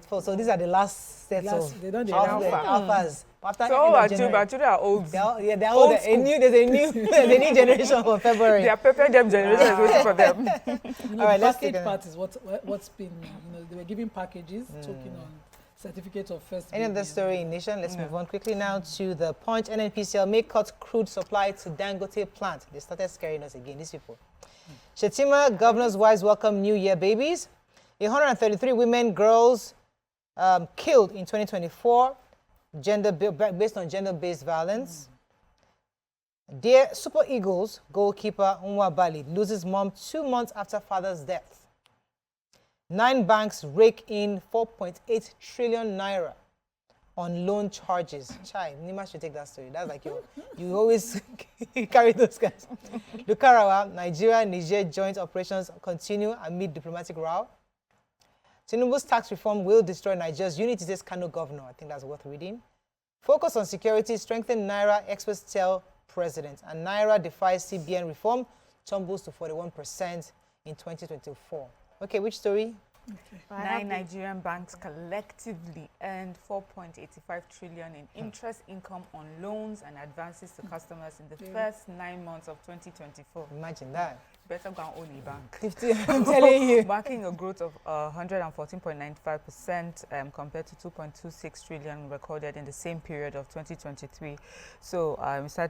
So these are the last sets of they don't alphas. After So all our children are old. They're old. There's a new generation for February. They are preparing them generation is waiting for them. All right, let's take part is what's been, they were giving packages, talking on certificate of first. Any other story in Nation? Let's move on quickly now to the Punch. NNPCL may cut crude supply to Dangote plant. They started scaring us again, these people. Shetima, governor's wives welcome New Year babies. 133 women, girls killed in 2024, based on gender-based violence. Dear Super Eagles goalkeeper Nwa Bali loses mom 2 months after father's death. 9 banks rake in 4.8 trillion naira on loan charges. Chai, Nima should take that story. That's like you always carry those guys. Lukarawa, Niger joint operations continue amid diplomatic row. Tinubu's tax reform will destroy Nigeria's unity, says Kano governor. I think that's worth reading. Focus on security, strengthen Naira, experts tell president. And Naira defies CBN reform, tumbles to 41% in 2024. Okay, which story? Okay. 9 Nigerian banks collectively earned 4.85 trillion in interest income on loans and advances to customers in the first 9 months of 2024. Imagine that. Better go and own a bank. 50, I'm telling you. Marking a growth of 114.95% compared to 2.26 trillion recorded in the same period of 2023. So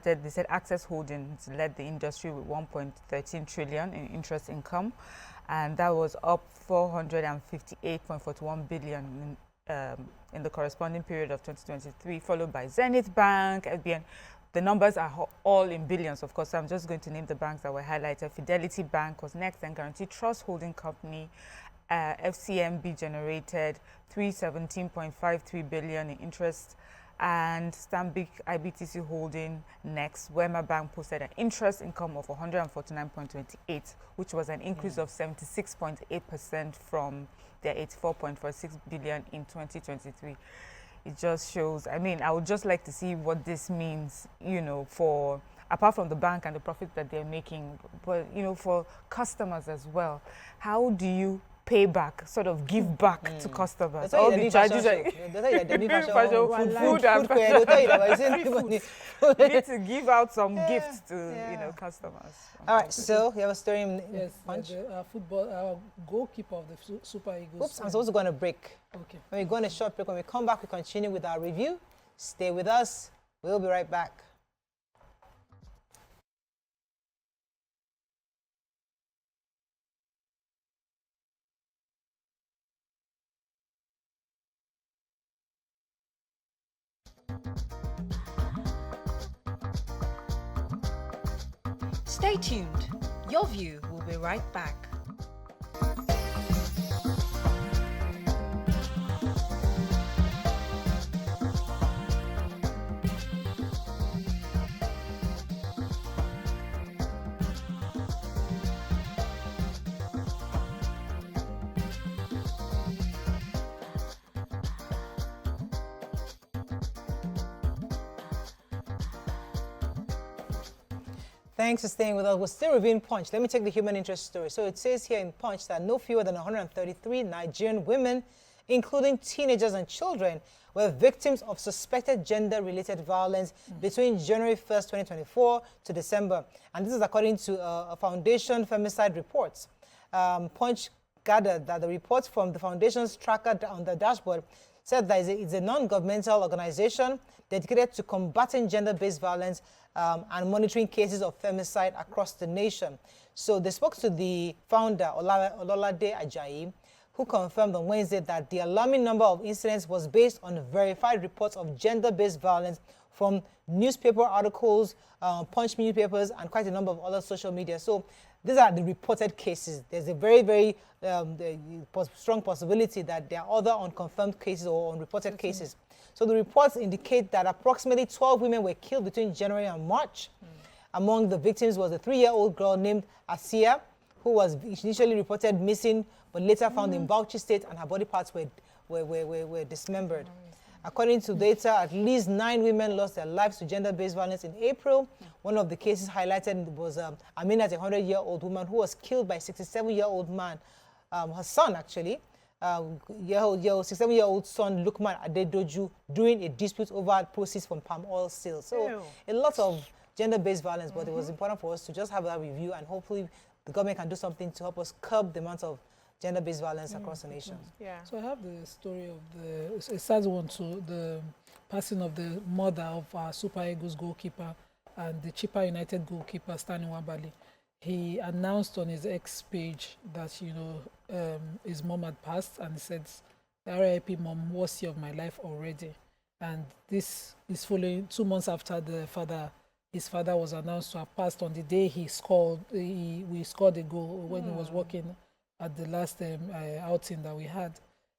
they said Access Holdings led the industry with 1.13 trillion in interest income. And that was up 458.41 billion in the corresponding period of 2023, followed by Zenith Bank, FBN. The numbers are all in billions, of course. So I'm just going to name the banks that were highlighted. Fidelity Bank was next, and Guarantee Trust Holding Company, FCMB generated 317.53 billion in interest, and Stanbic IBTC Holding next. Wema Bank posted an interest income of 149.28, which was an increase of 76.8% from their 84.46 billion in 2023. It just shows, I mean, I would just like to see what this means, for, apart from the bank and the profit that they're making, but, for customers as well. How do you pay back, sort of give back to customers? All the charges food and you need to give out some gifts to customers. All right, so you have a story in Punch? Our goalkeeper of the Super Eagles. Oops, I'm supposed to go on a break. Okay. When we go on a short break, when we come back, we continue with our review. Stay with us. We'll be right back. Stay tuned. Your View will be right back. Thanks for staying with us. We're still reviewing Punch. Let me take the human interest story. So it says here in Punch that no fewer than 133 Nigerian women, including teenagers and children, were victims of suspected gender-related violence between January 1st, 2024 to December. And this is according to a foundation femicide report. Punch gathered that the reports from the foundation's tracker on the dashboard said that it's a non-governmental organization dedicated to combating gender-based violence and monitoring cases of femicide across the nation. So they spoke to the founder, Ololade Ajayi, who confirmed on Wednesday that the alarming number of incidents was based on verified reports of gender-based violence from newspaper articles, Punch newspapers, and quite a number of other social media. So these are the reported cases. There's a very, very strong possibility that there are other unconfirmed cases or unreported cases. So the reports indicate that approximately 12 women were killed between January and March. Among the victims was a 3-year-old girl named Asia, who was initially reported missing, but later found in Bauchi State, and her body parts were dismembered. According to data, at least 9 women lost their lives to gender-based violence in April. One of the cases highlighted was Amina, a 100-year-old woman who was killed by a 67-year-old man, her son actually, your 67-year-old son Lukman Adedoju during a dispute over proceeds from palm oil sales. So a lot of gender-based violence, but it was important for us to just have that review, and hopefully the government can do something to help us curb the amount of gender-based violence across the nation. Yeah. So I have the story of a sad one too, the passing of the mother of our Super Eagles goalkeeper and the Chippa United goalkeeper, Stanley Wabali. He announced on his X page that, his mom had passed, and he said, "RIP mom, worst year of my life already." And this is following 2 months after his father was announced to have passed on the day we scored a goal when he was working at the last outing that we had.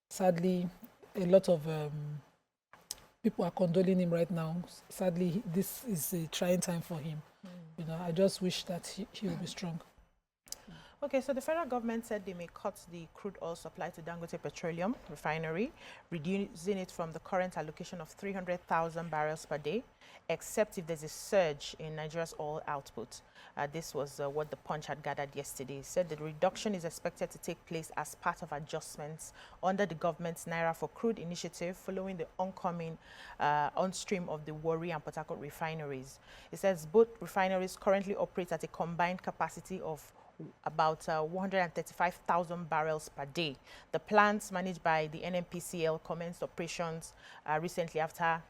Sadly, a lot of people are condoling him right now. Sadly, this is a trying time for him. I just wish that he will be strong. Okay, so the federal government said they may cut the crude oil supply to Dangote Petroleum Refinery, reducing it from the current allocation of 300,000 barrels per day, except if there's a surge in Nigeria's oil output. This was what the Punch had gathered yesterday. It said the reduction is expected to take place as part of adjustments under the government's Naira for Crude initiative following the oncoming on-stream of the Warri and Port Harcourt refineries. It says both refineries currently operate at a combined capacity of about 135,000 barrels per day. The plants managed by the NNPCL commenced operations recently after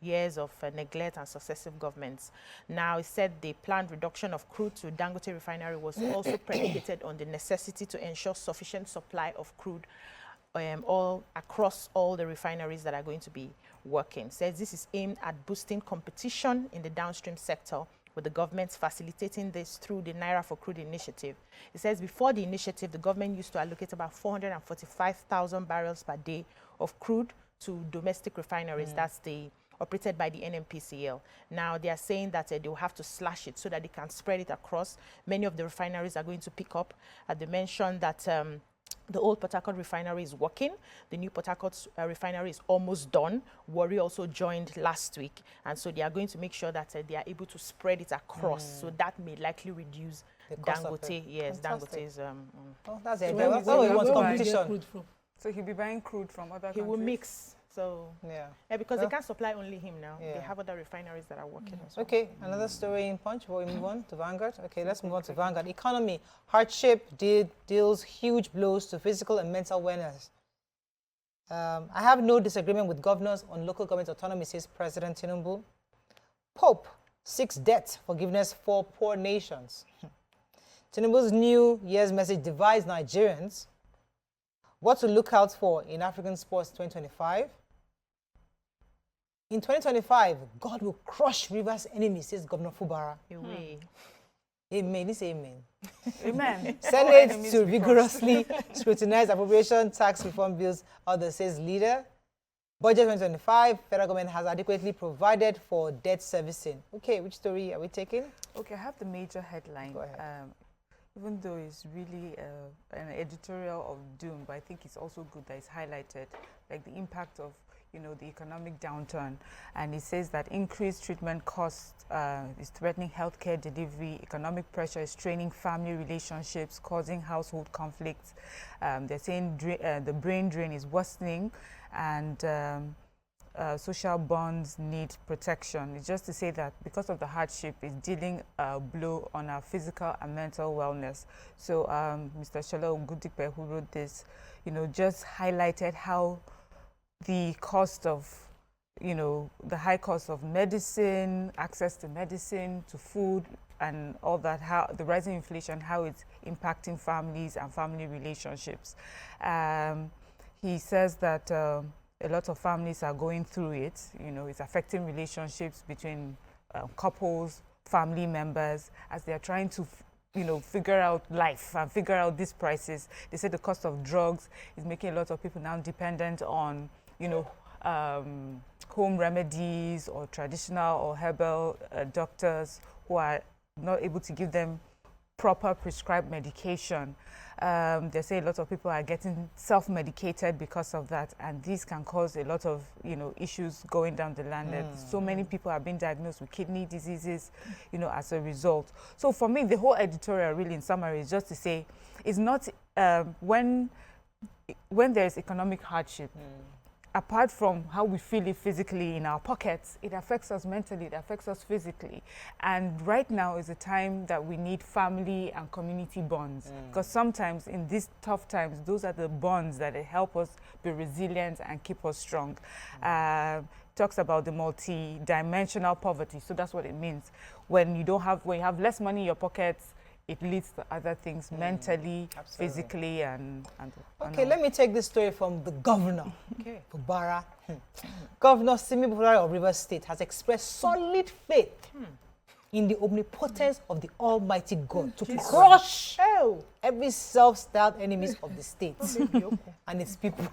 years of neglect and successive governments. Now, it said the planned reduction of crude to Dangote refinery was also predicated on the necessity to ensure sufficient supply of crude all across all the refineries that are going to be working. Says this is aimed at boosting competition in the downstream sector, with the government facilitating this through the Naira for Crude initiative. It says before the initiative, the government used to allocate about 445,000 barrels per day of crude to domestic refineries. That's operated by the NNPCL. Now they are saying that they will have to slash it so that they can spread it across. Many of the refineries are going to pick up. They mentioned that the old Port Harcourt refinery is working. The new Port Harcourt refinery is almost done. Warri also joined last week. And so they are going to make sure that they are able to spread it across. So that may likely reduce Dangote. Yes, Dangote's. Oh, that's it. That's what we want, competition. So he'll be buying crude from other countries? He will mix. So, because they can't supply only him now. They have other refineries that are working as well. Okay, another story in Punch before we move on to Vanguard. Okay, let's move on to Vanguard. Economy, hardship deals huge blows to physical and mental wellness. I have no disagreement with governors on local government autonomy, says President Tinubu. Pope seeks debt forgiveness for poor nations. Tinubu's New Year's message divides Nigerians. What to look out for in African sports 2025. In 2025, God will crush Rivers' enemies, says Governor Fubara. Amen. This amen. Amen. Senate to vigorously scrutinize appropriation tax reform bills, others, says leader. Budget 2025, federal government has adequately provided for debt servicing. Okay, which story are we taking? Okay, I have the major headline. Go ahead. Even though it's really an editorial of doom, but I think it's also good that it's highlighted, like the impact of, the economic downturn. And it says that increased treatment costs is threatening healthcare delivery, economic pressure is straining family relationships, causing household conflicts. They're saying the brain drain is worsening, and social bonds need protection. It's just to say that because of the hardship, it's dealing a blow on our physical and mental wellness. So Mr. Shola Ogundipe, who wrote this, just highlighted how the cost of, the high cost of medicine, access to medicine, to food, and all that, how the rising inflation, how it's impacting families and family relationships. He says that a lot of families are going through it. It's affecting relationships between couples, family members, as they're trying to, figure out life and figure out these prices. They say the cost of drugs is making a lot of people now dependent on, home remedies or traditional or herbal doctors who are not able to give them proper prescribed medication. They say a lot of people are getting self-medicated because of that, and this can cause a lot of issues going down the line. So many people are being diagnosed with kidney diseases, as a result. So for me, the whole editorial, really, in summary, is just to say, it's not when when there's economic hardship, apart from how we feel it physically in our pockets, it affects us mentally, it affects us physically. And right now is a time that we need family and community bonds. Because sometimes in these tough times, those are the bonds that help us be resilient and keep us strong. Talks about the multi-dimensional poverty. So that's what it means. When you have less money in your pockets, it leads to other things mentally, physically, and Okay, let me take this story from the governor, Fubara. Governor Simi Bufara of Rivers State has expressed solid faith in the omnipotence of the Almighty God to crush every self-styled enemies of the state and its people.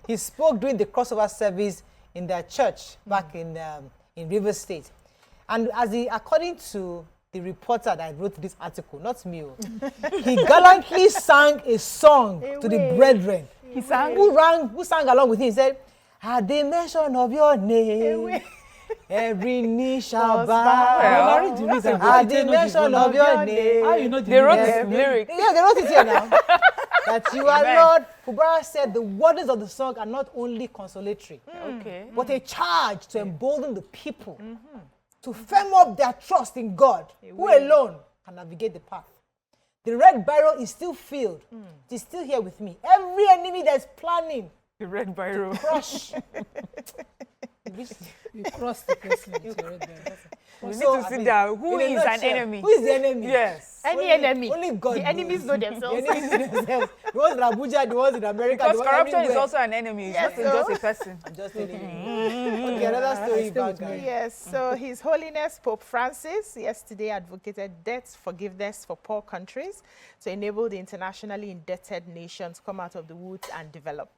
He spoke during the crossover service in their church back in Rivers State. And according to the reporter that wrote this article, not me, he gallantly sang a song to the brethren. He sang? Who sang along with him? He said, at the mention of your name, every knee shall bow. At the mention of your name. They wrote the lyrics. Yeah, they wrote it here now. That you are Lord. Fubara said the words of the song are not only consolatory, but a charge to embolden the people to firm up their trust in God, who alone can navigate the path. The red biro is still filled. It is still here with me. Every enemy that's planning The red biro. to crush. You cross the person with your red biro. We need to sit down. Who is an enemy? Who is the enemy? Yes. Any enemy. Only God. The enemies know themselves. The enemies know themselves. The ones in Abuja, the ones in America. Because the ones corruption is everywhere. also an enemy. It's Yes, not just a person. I'm just telling you. Okay, another story about guys. Yes, so His Holiness Pope Francis yesterday advocated debt forgiveness for poor countries to enable the internationally indebted nations come out of the woods and develop.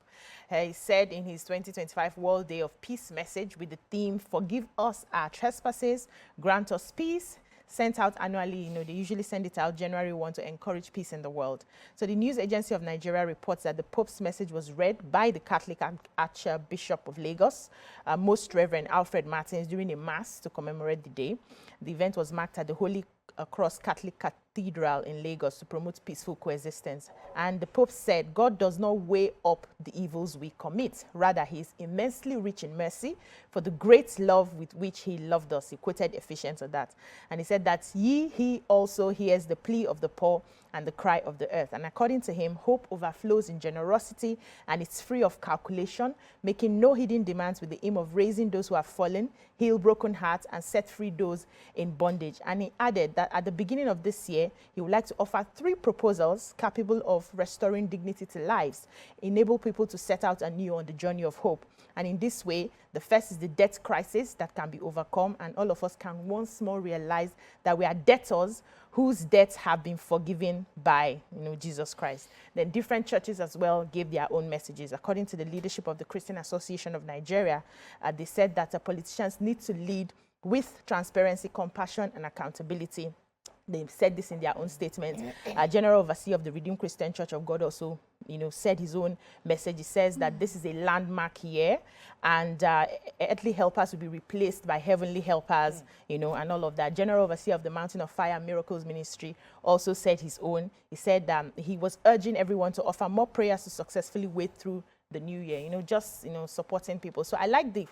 He said in his 2025 World Day of Peace message with the theme, Forgive us our trespasses, grant us peace, sent out annually. They usually send it out January 1 to encourage peace in the world. So the News Agency of Nigeria reports that the Pope's message was read by the Catholic Archbishop of Lagos, Most Reverend Alfred Martins, during a mass to commemorate the day. The event was marked at the Holy Cross Catholic Cathedral in Lagos to promote peaceful coexistence. And the Pope said, God does not weigh up the evils we commit. Rather, he is immensely rich in mercy for the great love with which he loved us. He quoted Ephesians on that. And he said that he also hears the plea of the poor and the cry of the earth. And according to him, hope overflows in generosity and it's free of calculation, making no hidden demands with the aim of raising those who have fallen, heal broken hearts, and set free those in bondage. And he added that at the beginning of this year, he would like to offer 3 proposals capable of restoring dignity to lives, enable people to set out anew on the journey of hope. And in this way, the first is the debt crisis that can be overcome, and all of us can once more realize that we are debtors whose debts have been forgiven by Jesus Christ. Then different churches as well gave their own messages. According to the leadership of the Christian Association of Nigeria, they said that politicians need to lead with transparency, compassion, and accountability. They said this in their own statement. General Overseer of the Redeemed Christian Church of God also, said his own message. He says that this is a landmark year, and earthly helpers will be replaced by heavenly helpers, and all of that. General Overseer of the Mountain of Fire Miracles Ministry also said his own. He said he was urging everyone to offer more prayers to successfully wade through the new year, supporting people. So I like the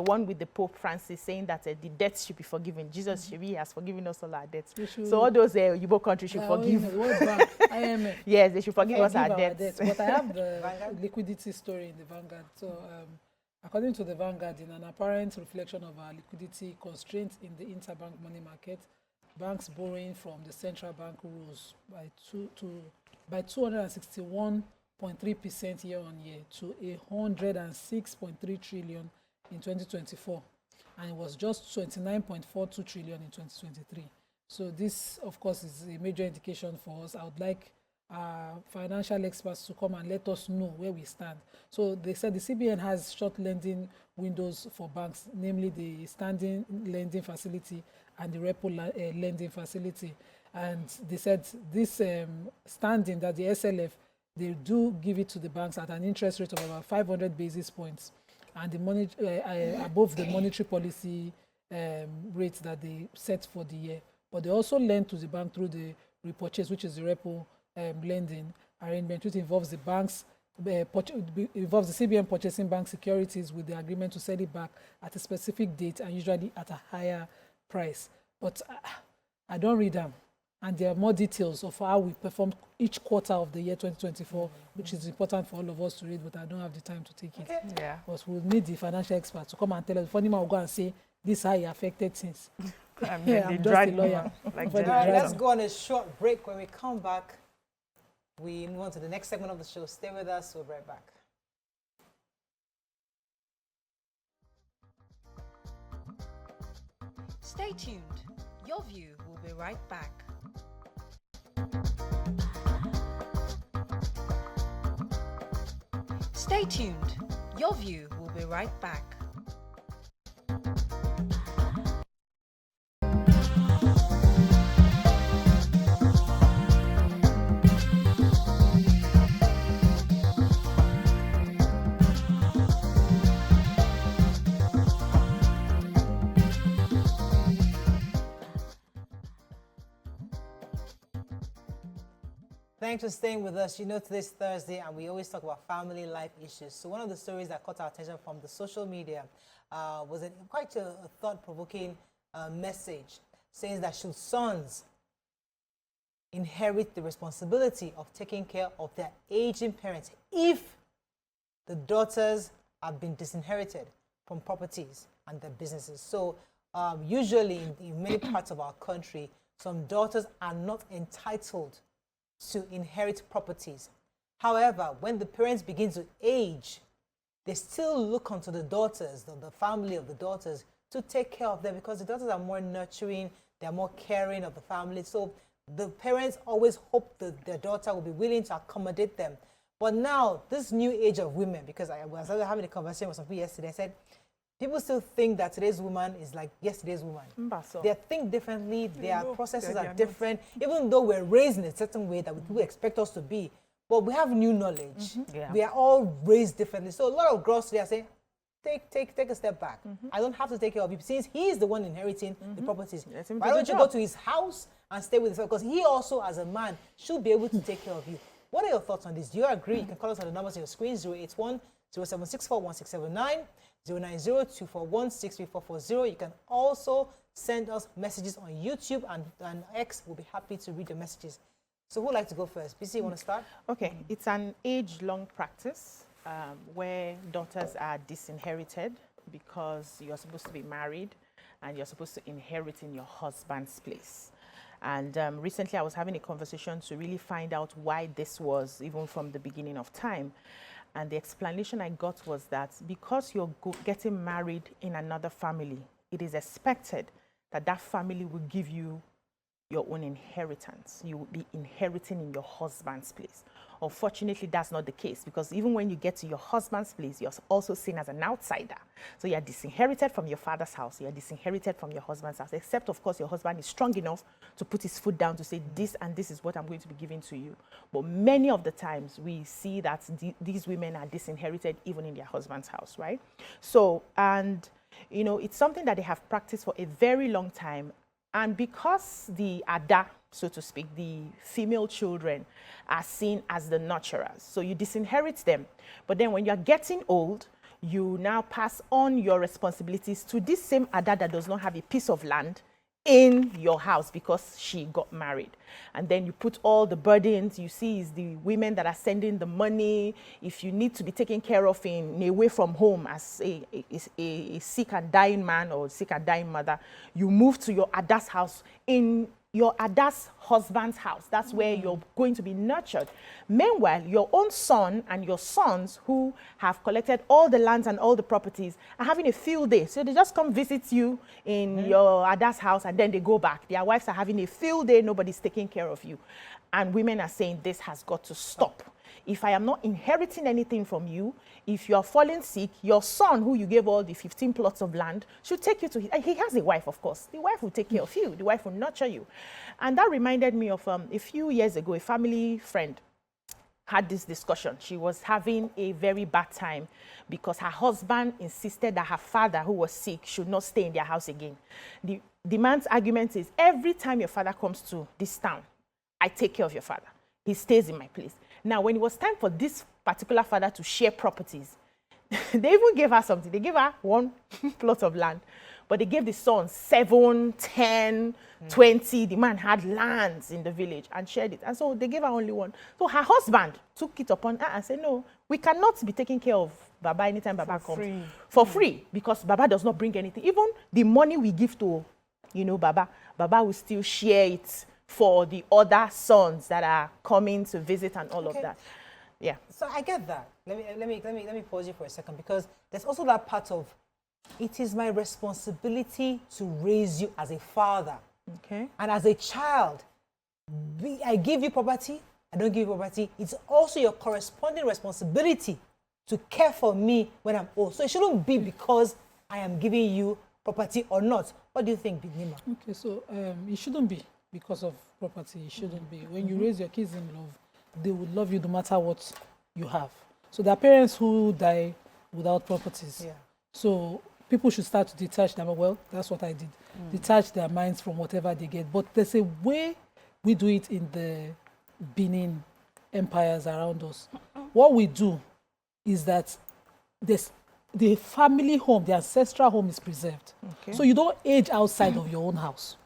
one with the Pope Francis saying that the debts should be forgiven. Jesus has forgiven us all our debts. So all those Igbo countries should forgive. Yes, they should forgive us our debts. But I have the liquidity story in the Vanguard. So according to the Vanguard, in an apparent reflection of our liquidity constraints in the interbank money market, banks borrowing from the central bank rose by 261.3% year-on-year to 106.3 trillion in 2024, and it was just 29.42 trillion in 2023. So this, of course, is a major indication for us. I would like financial experts to come and let us know where we stand. So they said the CBN has short lending windows for banks, namely the standing lending facility and the repo lending facility. And they said this standing, that the SLF, they do give it to the banks at an interest rate of about 500 basis points, and the above the monetary policy rates that they set for the year. But they also lend to the bank through the repurchase, which is the repo lending, arrangement, which involves the banks, involves the CBN purchasing bank securities with the agreement to sell it back at a specific date and usually at a higher price. But I don't read them. And there are more details of how we performed each quarter of the year 2024, which is important for all of us to read, but I don't have the time to take it. Yeah. But we'll need the financial expert to come and tell us. Funny man will go and say, this is how it affected things. I'm just a lawyer. Like let's go on a short break. When we come back, we move on to the next segment of the show. Stay with us. We'll be right back. Stay tuned. Your View will be right back. Stay tuned. Your View will be right back. Thanks for staying with us. You know, today's Thursday, and we always talk about family life issues. So one of the stories that caught our attention from the social media was quite a thought-provoking message saying that should sons inherit the responsibility of taking care of their aging parents if the daughters have been disinherited from properties and their businesses. So usually in many parts of our country, some daughters are not entitled to inherit properties. However, when the parents begin to age, they still look onto the daughters, the family of the daughters, to take care of them because the daughters are more nurturing, they're more caring of the family. So the parents always hope that their daughter will be willing to accommodate them. But now, this new age of women, because I was having a conversation with some people yesterday, I said, people still think that today's woman is like yesterday's woman. They think differently, their processes are different, even though we're raised in a certain way that people expect us to be. But we have new knowledge. We are all raised differently. So a lot of girls today are saying, take a step back. I don't have to take care of you. Since he is the one inheriting the properties, why don't you go to his house and stay with him? Because he also, as a man, should be able to take care of you. What are your thoughts on this? Do you agree? You can call us on the numbers on your screen, 081 0764 1679. 090-241-63440. You can also send us messages on YouTube and X. We'll be happy to read your messages. So who would like to go first? BC, you want to start? Okay, it's an age-long practice where daughters are disinherited because you're supposed to be married and you're supposed to inherit in your husband's place. And recently I was having a conversation to really find out why this was even from the beginning of time. And the explanation I got was that because you're getting married in another family, it is expected that that family will give you your own inheritance. You will be inheriting in your husband's place. Unfortunately, that's not the case because even when you get to your husband's place, you're also seen as an outsider. So you're disinherited from your father's house. You're disinherited from your husband's house, except, of course, your husband is strong enough to put his foot down to say, this and this is what I'm going to be giving to you. But many of the times, we see that these women are disinherited even in their husband's house, right? So, and, you know, it's something that they have practiced for a very long time. And because the Ada, so to speak, the female children are seen as the nurturers, so you disinherit them. But then when you're getting old, you now pass on your responsibilities to this same Ada that does not have a piece of land in your house because she got married. And then you put all the burdens. You see is the women that are sending the money. If you need to be taken care of in away from home as a sick and dying man or sick and dying mother, you move to your Ada's house in your Ada's husband's house. That's where you're going to be nurtured. Meanwhile, your own son and your sons who have collected all the lands and all the properties are having a field day. So they just come visit you in your Ada's house and then they go back. Their wives are having a field day. Nobody's taking care of you. And women are saying this has got to stop. If I am not inheriting anything from you, if you are falling sick, your son, who you gave all the 15 plots of land, should take you to his, he has a wife, of course. The wife will take care of you. The wife will nurture you. And that reminded me of a few years ago, a family friend had this discussion. She was having a very bad time because her husband insisted that her father, who was sick, should not stay in their house again. The man's argument is, every time your father comes to this town, I take care of your father. He stays in my place. Now, when it was time for this particular father to share properties, they even gave her something. They gave her one plot of land, but they gave the son 7, 10, 20. The man had lands in the village and shared it. And so they gave her only one. So her husband took it upon her and said, no, we cannot be taking care of Baba anytime Baba comes. For free, because Baba does not bring anything. Even the money we give to, Baba will still share it for the other sons that are coming to visit and all of that. Yeah. So I get that. Let me pause you for a second, because there's also that part of, it is my responsibility to raise you as a father. Okay. And as a child, I give you property, I don't give you property. It's also your corresponding responsibility to care for me when I'm old. So it shouldn't be because I am giving you property or not. What do you think, Nima? Okay, so it shouldn't be because of property. It shouldn't be. When you raise your kids in love, they would love you no matter what you have. So there are parents who die without properties. Yeah. So people should start to detach them. Well, that's what I did. Detach their minds from whatever they get. But there's a way we do it in the Benin empires around us. What we do is that the family home, the ancestral home is preserved. Okay. So you don't age outside of your own house.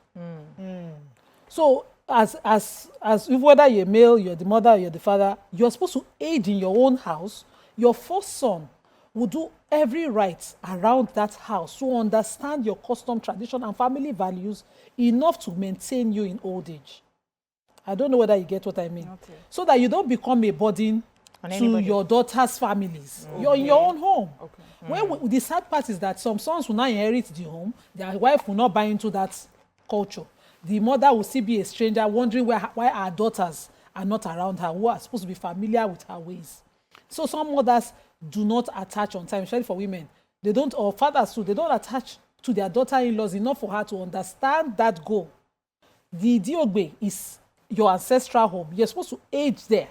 So as whether you're male, you're the mother, you're the father, you're supposed to age in your own house. Your first son will do every right around that house to understand your custom, tradition, and family values enough to maintain you in old age. I don't know whether you get what I mean. Okay. So that you don't become a burden to your daughter's families. Okay. You're in your own home. Okay. The sad part is that some sons will not inherit the home. Their wife will not buy into that culture. The mother will still be a stranger, wondering why our daughters are not around her, who are supposed to be familiar with her ways. So some mothers do not attach on time, especially for women. They don't, or fathers too, they don't attach to their daughter-in-laws enough for her to understand that goal. The Diogbe is your ancestral home. You're supposed to age there.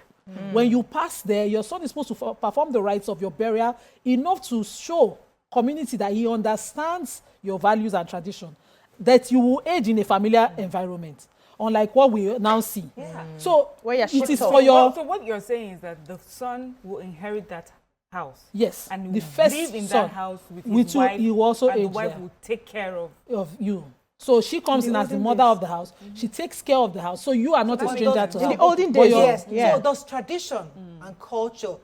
When you pass there, your son is supposed to perform the rites of your burial enough to show community that he understands your values and tradition, that you will age in a familiar environment, unlike what we now see. So it is for your... So what you're saying is that the son will inherit that house. Yes. And the first live in son that house with his wife, you also and age the wife there will take care of you. So she comes in as the mother of the house. She takes care of the house. So you are not a stranger to her. In the olden days, yes. Yeah. So does tradition and culture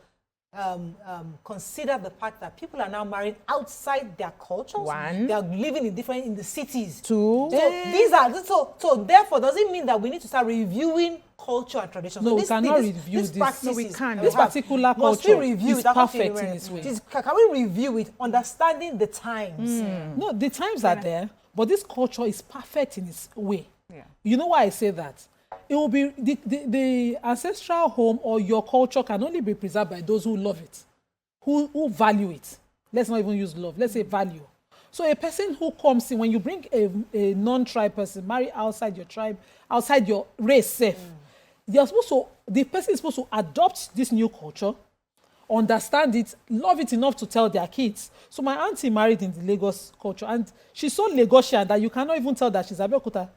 consider the fact that people are now married outside their cultures? One. They are living in the cities. Two. So therefore, does it mean that we need to start reviewing culture and tradition? No, so we cannot review this. No, we can't. This particular culture is perfect in its way. Can we review it, understanding the times? No, the times are there, but this culture is perfect in its way. Yeah. You know why I say that? It will be the ancestral home or your culture can only be preserved by those who love it, who value it. Let's not even use love. Let's say value. So a person who comes in, when you bring a non-tribe person, marry outside your tribe, outside your race, the person is supposed to adopt this new culture, understand it, love it enough to tell their kids. So my auntie married in the Lagos culture, and she's so Lagosian that you cannot even tell that she's Abeokuta.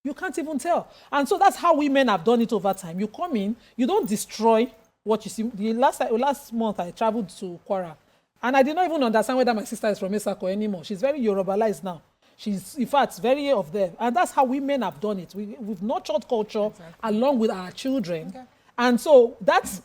You can't even tell. And so that's how women have done it over time. You come in, you don't destroy what you see. The last month I traveled to Kwara, and I did not even understand whether my sister is from Esako anymore. She's very Yorubalized now. She's, in fact, very of them. And that's how women have done it. We've nurtured culture along with our children. Okay. And so that's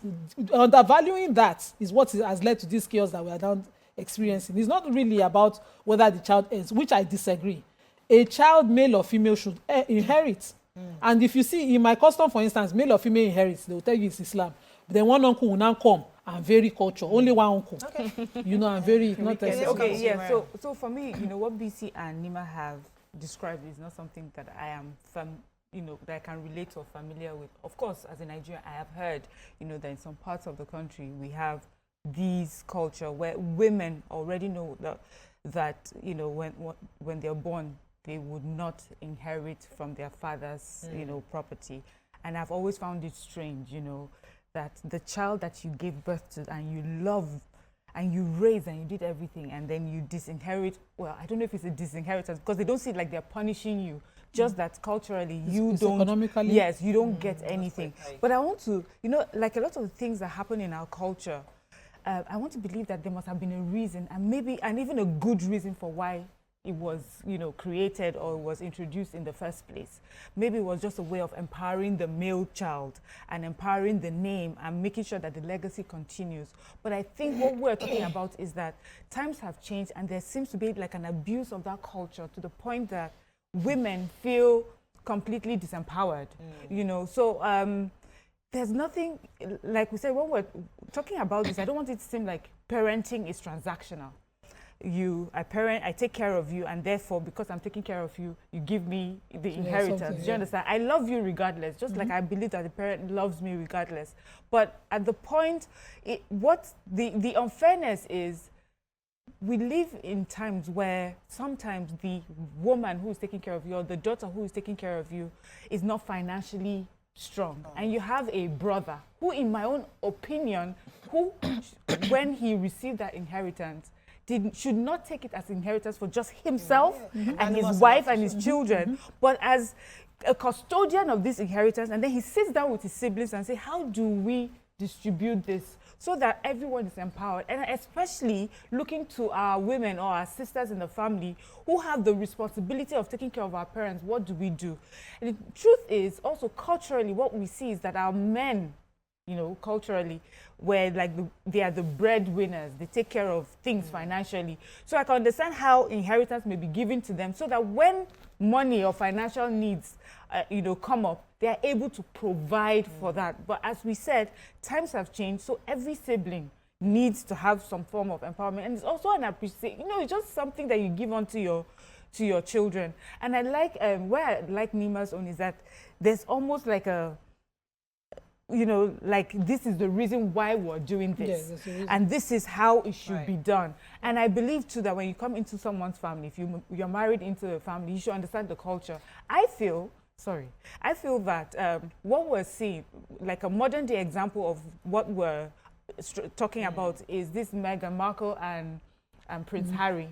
undervaluing that is what has led to this chaos that we are now experiencing. It's not really about whether the child is, which I disagree. A child, male or female, should inherit. And if you see in my custom, for instance, male or female inherits, they will tell you it's Islam. But then one uncle will now come and vary culture. Only one uncle. Okay. You know, and very not okay, yeah. So for me, you know, what BC and Nima have described is not something that I am that I can relate or familiar with. Of course, as a Nigerian, I have heard, that in some parts of the country we have these culture where women already know that when they're born, they would not inherit from their father's, property. And I've always found it strange, that the child that you gave birth to and you love and you raise and you did everything, and then you disinherit. Well, I don't know if it's a disinheritance because they don't see it like they're punishing you. Just that culturally you don't. Economically. Yes, you don't get anything. But I want to, like a lot of the things that happen in our culture. I want to believe that there must have been a reason, and even a good reason for why it was, created or was introduced in the first place. Maybe it was just a way of empowering the male child and empowering the name and making sure that the legacy continues. But I think what we're talking about is that times have changed, and there seems to be like an abuse of that culture to the point that women feel completely disempowered, So there's nothing, like we said, when we're talking about this, I don't want it to seem like parenting is transactional. I take care of you, and therefore, because I'm taking care of you, you give me the inheritance. Do you understand? I love you regardless, just like I believe that the parent loves me regardless. But at the point, the unfairness is, we live in times where sometimes the woman who is taking care of you, or the daughter who is taking care of you, is not financially strong. And you have a brother who, in my own opinion, when he received that inheritance, should not take it as inheritance for just himself and his wife and his children, but as a custodian of this inheritance. And then he sits down with his siblings and say, how do we distribute this so that everyone is empowered? And especially looking to our women or our sisters in the family who have the responsibility of taking care of our parents. What do we do? And the truth is, also culturally, what we see is that our men, culturally, where they are the breadwinners, they take care of things financially. So I can understand how inheritance may be given to them so that when money or financial needs, come up, they are able to provide for that. But as we said, times have changed, so every sibling needs to have some form of empowerment. And it's also an appreciation, it's just something that you give on to your children. And I like, where I like Nima's own is that there's almost like a, this is the reason why we're doing this. Yes, and this is how it should be done. And I believe too that when you come into someone's family, if you're married into a family, you should understand the culture. I feel that what we're seeing, like a modern day example of what we're talking about, is this Meghan Markle and Prince Harry,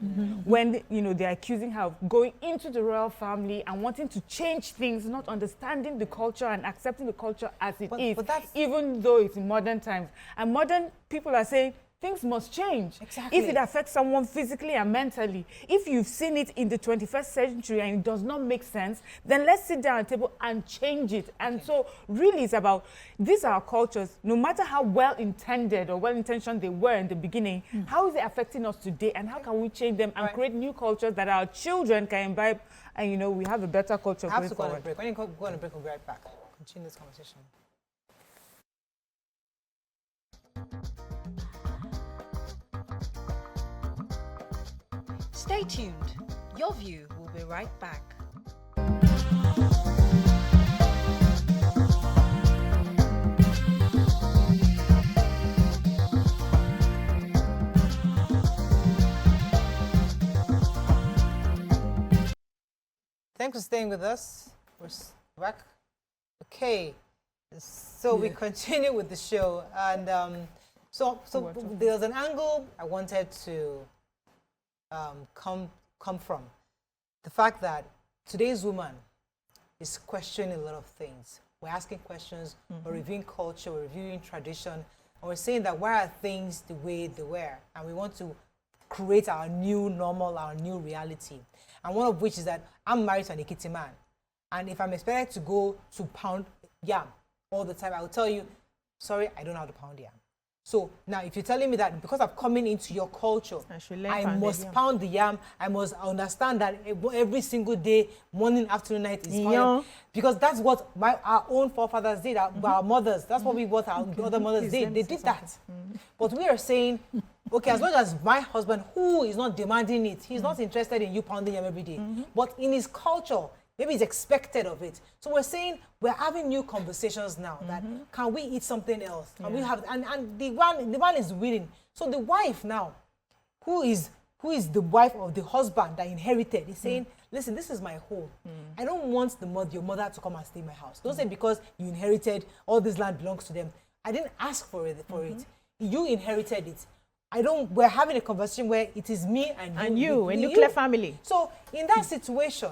when they're accusing her of going into the royal family and wanting to change things, not understanding the culture and accepting the culture as it is, even though it's in modern times. And modern people are saying things must change. Exactly. If it affects someone physically and mentally, if you've seen it in the 21st century and it does not make sense, then let's sit down at the table and change it. And so really it's about, these are our cultures, no matter how well-intended or well-intentioned they were in the beginning, how is it affecting us today, and how can we change them and create new cultures that our children can imbibe, and we have a better culture going forward. Go on a break. When you go on a break, we'll be right back. Continue this conversation. Stay tuned. Your View will be right back. Thanks for staying with us. We're back. Okay, so we continue with the show, and so there's an angle I wanted to come from. The fact that today's woman is questioning a lot of things. We're asking questions, we're reviewing culture, we're reviewing tradition, and we're saying that why are things the way they were? And we want to create our new normal, our new reality. And one of which is that I'm married to an Ekiti man. And if I'm expected to go to pound yam all the time, I will tell you, sorry, I don't know how to pound yam. So now if you're telling me that because I'm coming into your culture, I must pound the yam, I must understand that every single day, morning, afternoon, night is pounding. Because that's what our own forefathers did, our mothers, that's what our other mothers did. They did that. But we are saying, okay, as long as my husband, who is not demanding it, he's not interested in you pounding yam every day, but in his culture, maybe it's expected of it. So we're saying we're having new conversations now that can we eat something else? Can we have, and the one is willing. So the wife now, who is the wife of the husband that inherited, is saying, listen, this is my home. I don't want your mother to come and stay in my house. Don't say because you inherited all this land belongs to them. I didn't ask for it. You inherited it. we're having a conversation where it is me and you, a nuclear family. So in that situation,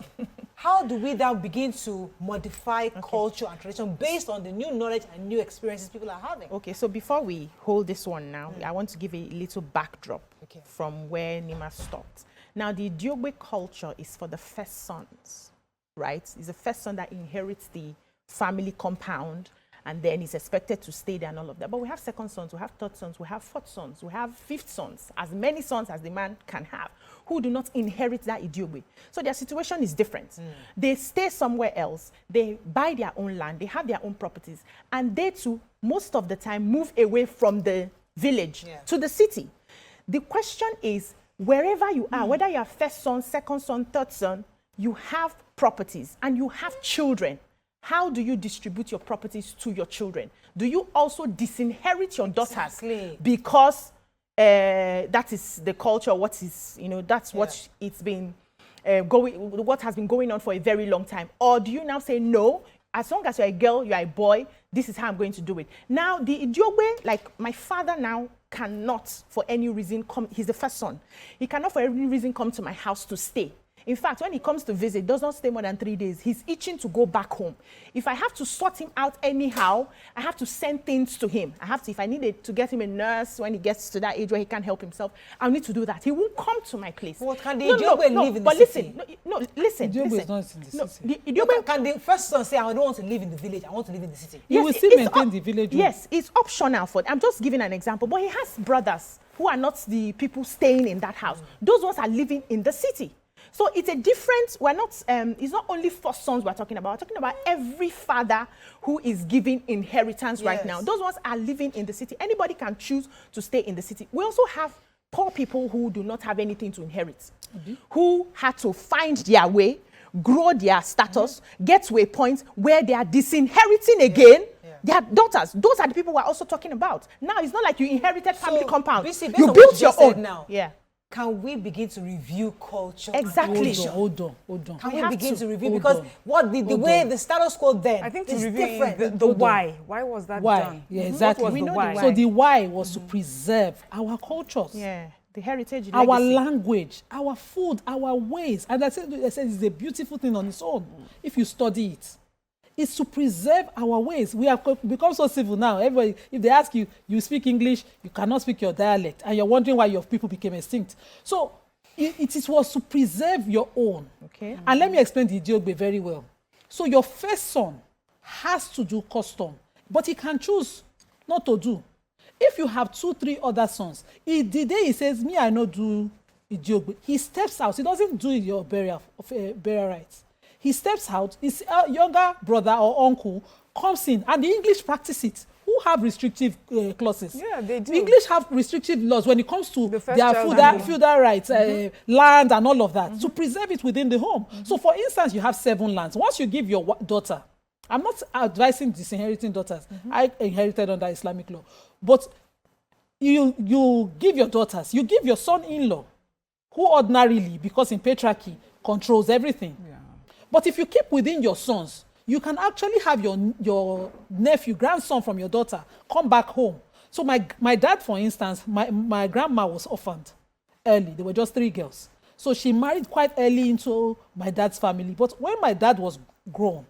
how do we now begin to modify culture and tradition based on the new knowledge and new experiences people are having? Okay, so before we hold this one now, I want to give a little backdrop from where Nima stopped. Now, the Idiogbe culture is for the first sons, right? It's the first son that inherits the family compound, and then is expected to stay there and all of that. But we have second sons, we have third sons, we have fourth sons, we have fifth sons, as many sons as the man can have, who do not inherit that Idiogbe. So their situation is different. They stay somewhere else, they buy their own land, they have their own properties, and they too, most of the time, move away from the village to the city. The question is, wherever you are, whether you are first son, second son, third son, you have properties and you have children. How do you distribute your properties to your children? Do you also disinherit your daughters? Because that is the culture, what is, that's what it's been what has been going on for a very long time? Or do you now say, no, as long as you're a girl, you're a boy, this is how I'm going to do it? Now, the Idiogbe, like my father now cannot for any reason come, he's the first son. He cannot for any reason come to my house to stay. In fact, when he comes to visit, does not stay more than 3 days. He's itching to go back home. If I have to sort him out anyhow, I have to send things to him. If I needed to get him a nurse when he gets to that age where he can't help himself, I'll need to do that. He won't come to my place. What can the Idiogbe live in the city? Listen. Idiogbe is not in the city. Can the first son say, I don't want to live in the village, I want to live in the city? He will still maintain the village. Yes, it's optional for I'm just giving an example. But he has brothers who are not the people staying in that house. Those ones are living in the city. So it's a different, it's not only first sons we're talking about every father who is giving inheritance right now. Those ones are living in the city. Anybody can choose to stay in the city. We also have poor people who do not have anything to inherit, who had to find their way, grow their status, get to a point where they are disinheriting again their daughters. Those are the people we're also talking about. Now, it's not like you inherited family compound. You built your own. Now. Can we begin to review culture? Exactly. Hold on. Can we begin to review? Because the way the status quo then I think to is review different. the why. Why was that done? Yeah, exactly. What was the why? So the why was to preserve our cultures. The heritage, our legacy. language, our food, our ways. And I said it's a beautiful thing on its own. If you study it, it's to preserve our ways. We have become so civil now. Everybody, if they ask you, you speak English, you cannot speak your dialect, and you're wondering why your people became extinct. So it was to preserve your own. And let me explain the Idiogbe very well. So your first son has to do custom, but he can choose not to do. If you have 2, 3 other sons, the day he says, me, I not do Idiogbe, he steps out. He doesn't do your burial rights. He steps out, his younger brother or uncle comes in, and the English practice it. Who have restrictive clauses? Yeah, they do. The English have restrictive laws when it comes to their feudal rights, land and all of that, to preserve it within the home. So for instance, you have 7 lands. Once you give your daughter, I'm not advising disinheriting daughters. I inherited under Islamic law. But you give your daughters, you give your son-in-law, who ordinarily, because in patriarchy, controls everything. But if you keep within your sons, you can actually have your nephew, grandson from your daughter come back home. So my dad, for instance, my grandma was orphaned early. There were just 3 girls. So she married quite early into my dad's family. But when my dad was grown,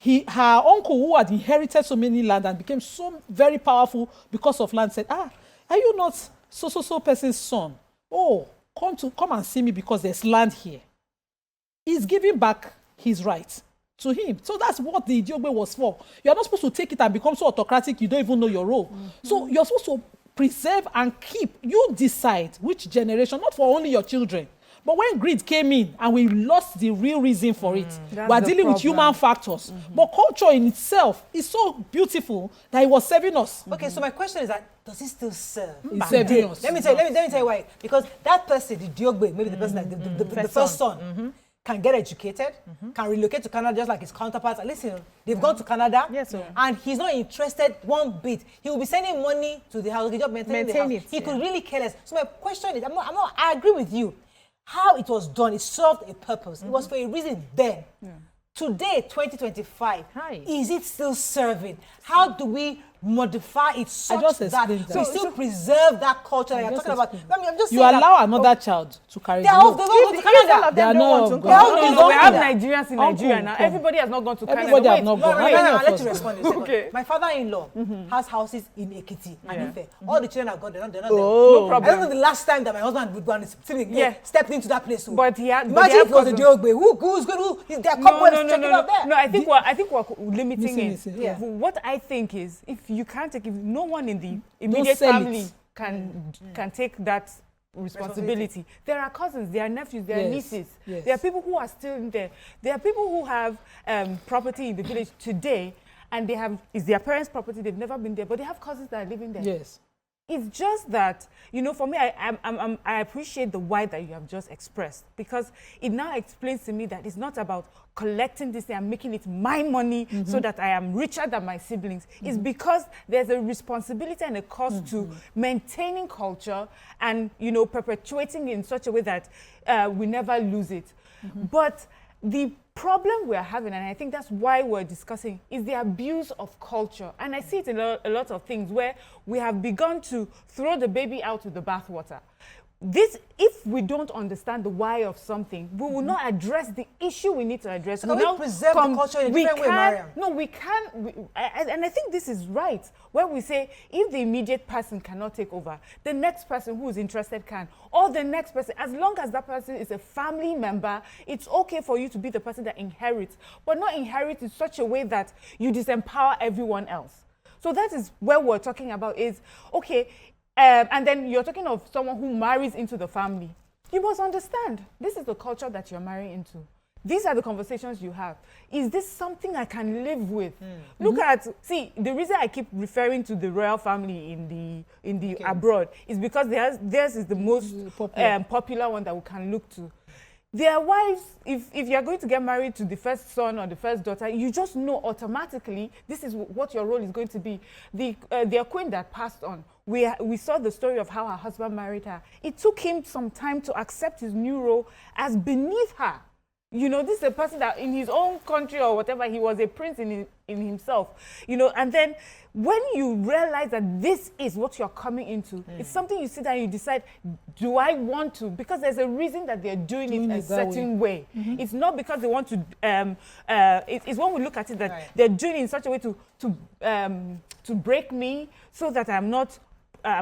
her uncle, who had inherited so many land and became so very powerful because of land, said, are you not so person's son? Oh, come and see me because there's land here. He's giving back his rights to him. So that's what the Idiogbe was for. You're not supposed to take it and become so autocratic you don't even know your role. So you're supposed to preserve and keep. You decide which generation, not for only your children. But when greed came in and we lost the real reason for it, we're dealing with human factors. But culture in itself is so beautiful that it was serving us. Okay, so my question is that, does it still serve? It's serving us. Let me tell you why. Because that person, the Idiogbe, maybe the person, like the first son, can get educated, can relocate to Canada just like his counterparts. And listen, they've gone to Canada, and he's not interested one bit. He will be sending money to the house, just maintain the house. He could really care less. So my question is, I agree with you. How it was done, it served a purpose. It was for a reason then. Today, 2025, is it still serving? How do we modify it such just that explained we that. still preserve that culture that I you're just talking about. explained. I mean, I'm just You saying allow that, another child to carry they're the all load. going to If all of Canada. them They are don't want not to going. go, No, we have Canada. Nigerians in Uncle, Nigeria now. come. Everybody has not gone to Canada. Everybody have Wait, not No, gone. no, How no, many no, of I'll let us you go? respond in a second. Okay. My father-in-law has houses in Ekiti and Ife. All the children have gone, they're not there. No I problem. don't know the last time that my husband would go and Yeah. stepped into that place. But he had. Imagine if it was a Diogbe. Who's good? Is there cobwebs checking out there? No, I think we're limiting Missing, it. yeah. What I think is, if you can't take, if no one in the immediate sell family it. can take that responsibility. There are cousins, there are nephews, there are Yes, nieces. yes. There are people who are still in there. There are people who have property in the village today, and it's their parents' property. They've never been there, but they have cousins that are living there. Yes. It's just that, for me, I appreciate the why that you have just expressed, because it now explains to me that it's not about collecting this thing and making it my money so that I am richer than my siblings. It's because there's a responsibility and a cost to maintaining culture and, perpetuating it in such a way that we never lose it. But the problem we're having, and I think that's why we're discussing, is the abuse of culture. And I see it in a lot of things where we have begun to throw the baby out with the bathwater. If we don't understand the why of something, we will not address the issue we need to address. Can we preserve the culture in a different way, Mariam? No, we can. And I think this is right, where we say, if the immediate person cannot take over, the next person who is interested can, or the next person, as long as that person is a family member, it's okay for you to be the person that inherits, but not inherit in such a way that you disempower everyone else. So that is where we're talking about is, okay, and then you're talking of someone who marries into the family. You must understand, this is the culture that you're marrying into. These are the conversations you have. Is this something I can live with? Look at, the reason I keep referring to the royal family in the abroad is because theirs is the most popular one that we can look to. Their wives, if you're going to get married to the first son or the first daughter, you just know automatically this is what your role is going to be. Their queen that passed on, we saw the story of how her husband married her. It took him some time to accept his new role as beneath her. This is a person that in his own country or whatever, he was a prince in himself. And then when you realize that this is what you're coming into, it's something you sit down and you decide, do I want to? Because there's a reason that they're doing it a certain way. It's not because they want to, it's when we look at it that they're doing it in such a way to break me so that I'm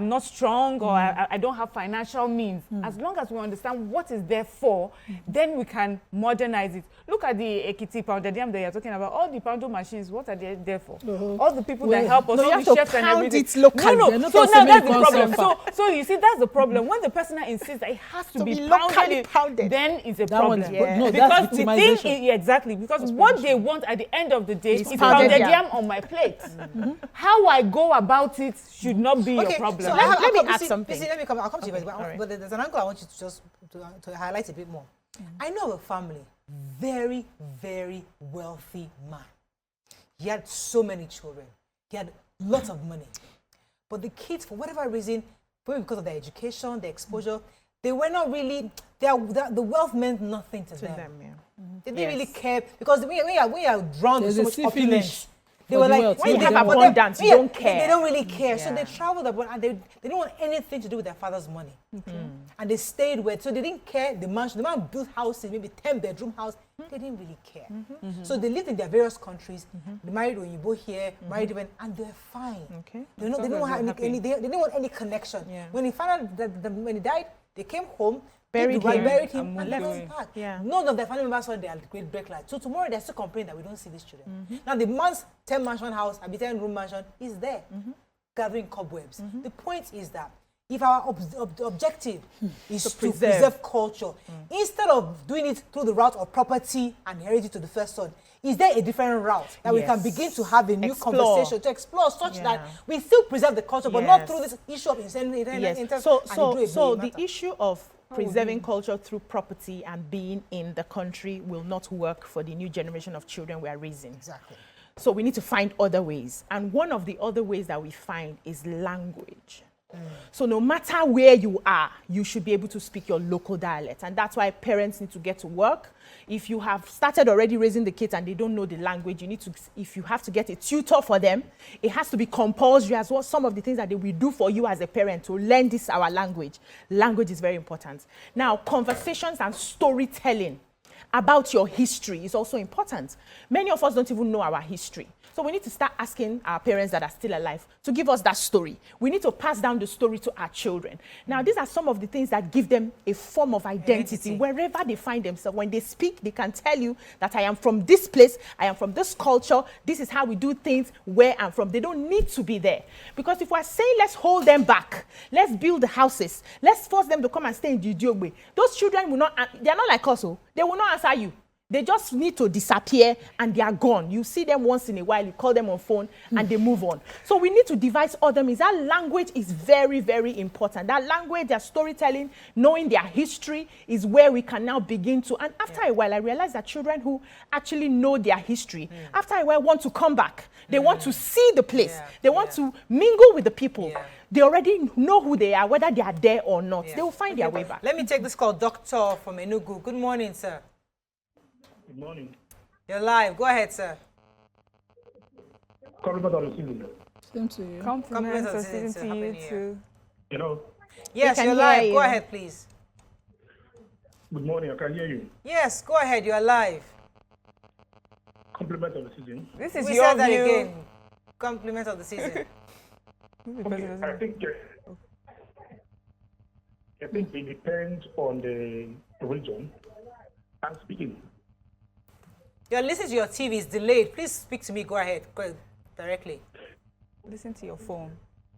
not strong or I don't have financial means. As long as we understand what is there for, then we can modernize it. Look at the Ekiti pounded yam that you're talking about. All the poundo machines, what are they there for? All the people that help us, all the chefs and everything. It locally. No. So now that's the problem. So you see, that's the problem. When the person insists that it has to be locally pounded, then it's a That problem. one is, Yeah. Because the thing is, exactly, because what they want at the end of the day is pounded yam on my plate. How I go about it should not be your problem. So Let me add something. Let me come. I'll come to you, Right. but there's an angle I want you to just to highlight a bit more. I know a family, very, very wealthy man. He had so many children. He had lots of money, but the kids, for whatever reason, maybe because of their education, their exposure, they were not really. The wealth meant nothing to them. They didn't really care because when you are drowned with so much opulence. They were like, when you have abundance, you don't care. They don't really care. So they traveled abroad and they didn't want anything to do with their father's money. And they stayed with, so they didn't care. The man built houses, maybe 10-bedroom house. They didn't really care. So they lived in their various countries. They married Oyinbo here, married even, and they're fine. Okay. They didn't want any connection. Yeah. When he found out that when he died, they came home, buried him, and left back. Yeah. None of their family members saw their great break light. So tomorrow they're still complaining that we don't see these children. Now the man's 10-mansion house, a 10-room mansion is there, gathering cobwebs. The point is that if our objective is to preserve culture, instead of doing it through the route of property and heritage to the first son, is there a different route that we can begin to have a new conversation to explore such that we still preserve the culture, but not through this issue of incentives? So the issue of preserving culture through property and being in the country will not work for the new generation of children we are raising. Exactly. So we need to find other ways. And one of the other ways that we find is language. So no matter where you are, you should be able to speak your local dialect. And that's why parents need to get to work. If you have started already raising the kids and they don't know the language, you need to, if you have to get a tutor for them, it has to be compulsory as well. Some of the things that they will do for you as a parent to learn this, our language. Language is very important. Now, conversations and storytelling about your history is also important. Many of us don't even know our history. So we need to start asking our parents that are still alive to give us that story. We need to pass down the story to our children. Now, these are some of the things that give them a form of identity. Wherever they find themselves. When they speak, they can tell you that I am from this place, I am from this culture, this is how we do things, where I'm from. They don't need to be there. Because if we're saying let's hold them back, let's build the houses, let's force them to come and stay in the Idiogbe, those children will not, they're not like us, they will not answer you. They just need to disappear and they are gone. You see them once in a while, you call them on phone and they move on. So we need to devise other means. That language is very, very important. That language, their storytelling, knowing their history is where we can now begin to. And after a while, I realized that children who actually know their history, after a while want to come back. They want to see the place. They want to mingle with the people. They already know who they are, whether they are there or not. They will find their way back. Let me take this call. Doctor from Enugu. Good morning, sir. Good morning. You're live. Go ahead, sir. Compliment on the season. Same to you. Compliments of are the season sitting to you happening here. too. You know, Yes, We can you're hear live. you. Go ahead, please. good morning, I can hear you. Yes, go ahead. You're live. Compliment on the season. This is We your said that view. again. Compliment of the season. Okay, I think it depends on the region. I'm speaking. You're listening to your TV. It's delayed. Please speak to me. Go ahead. Go ahead directly. Listen to your phone.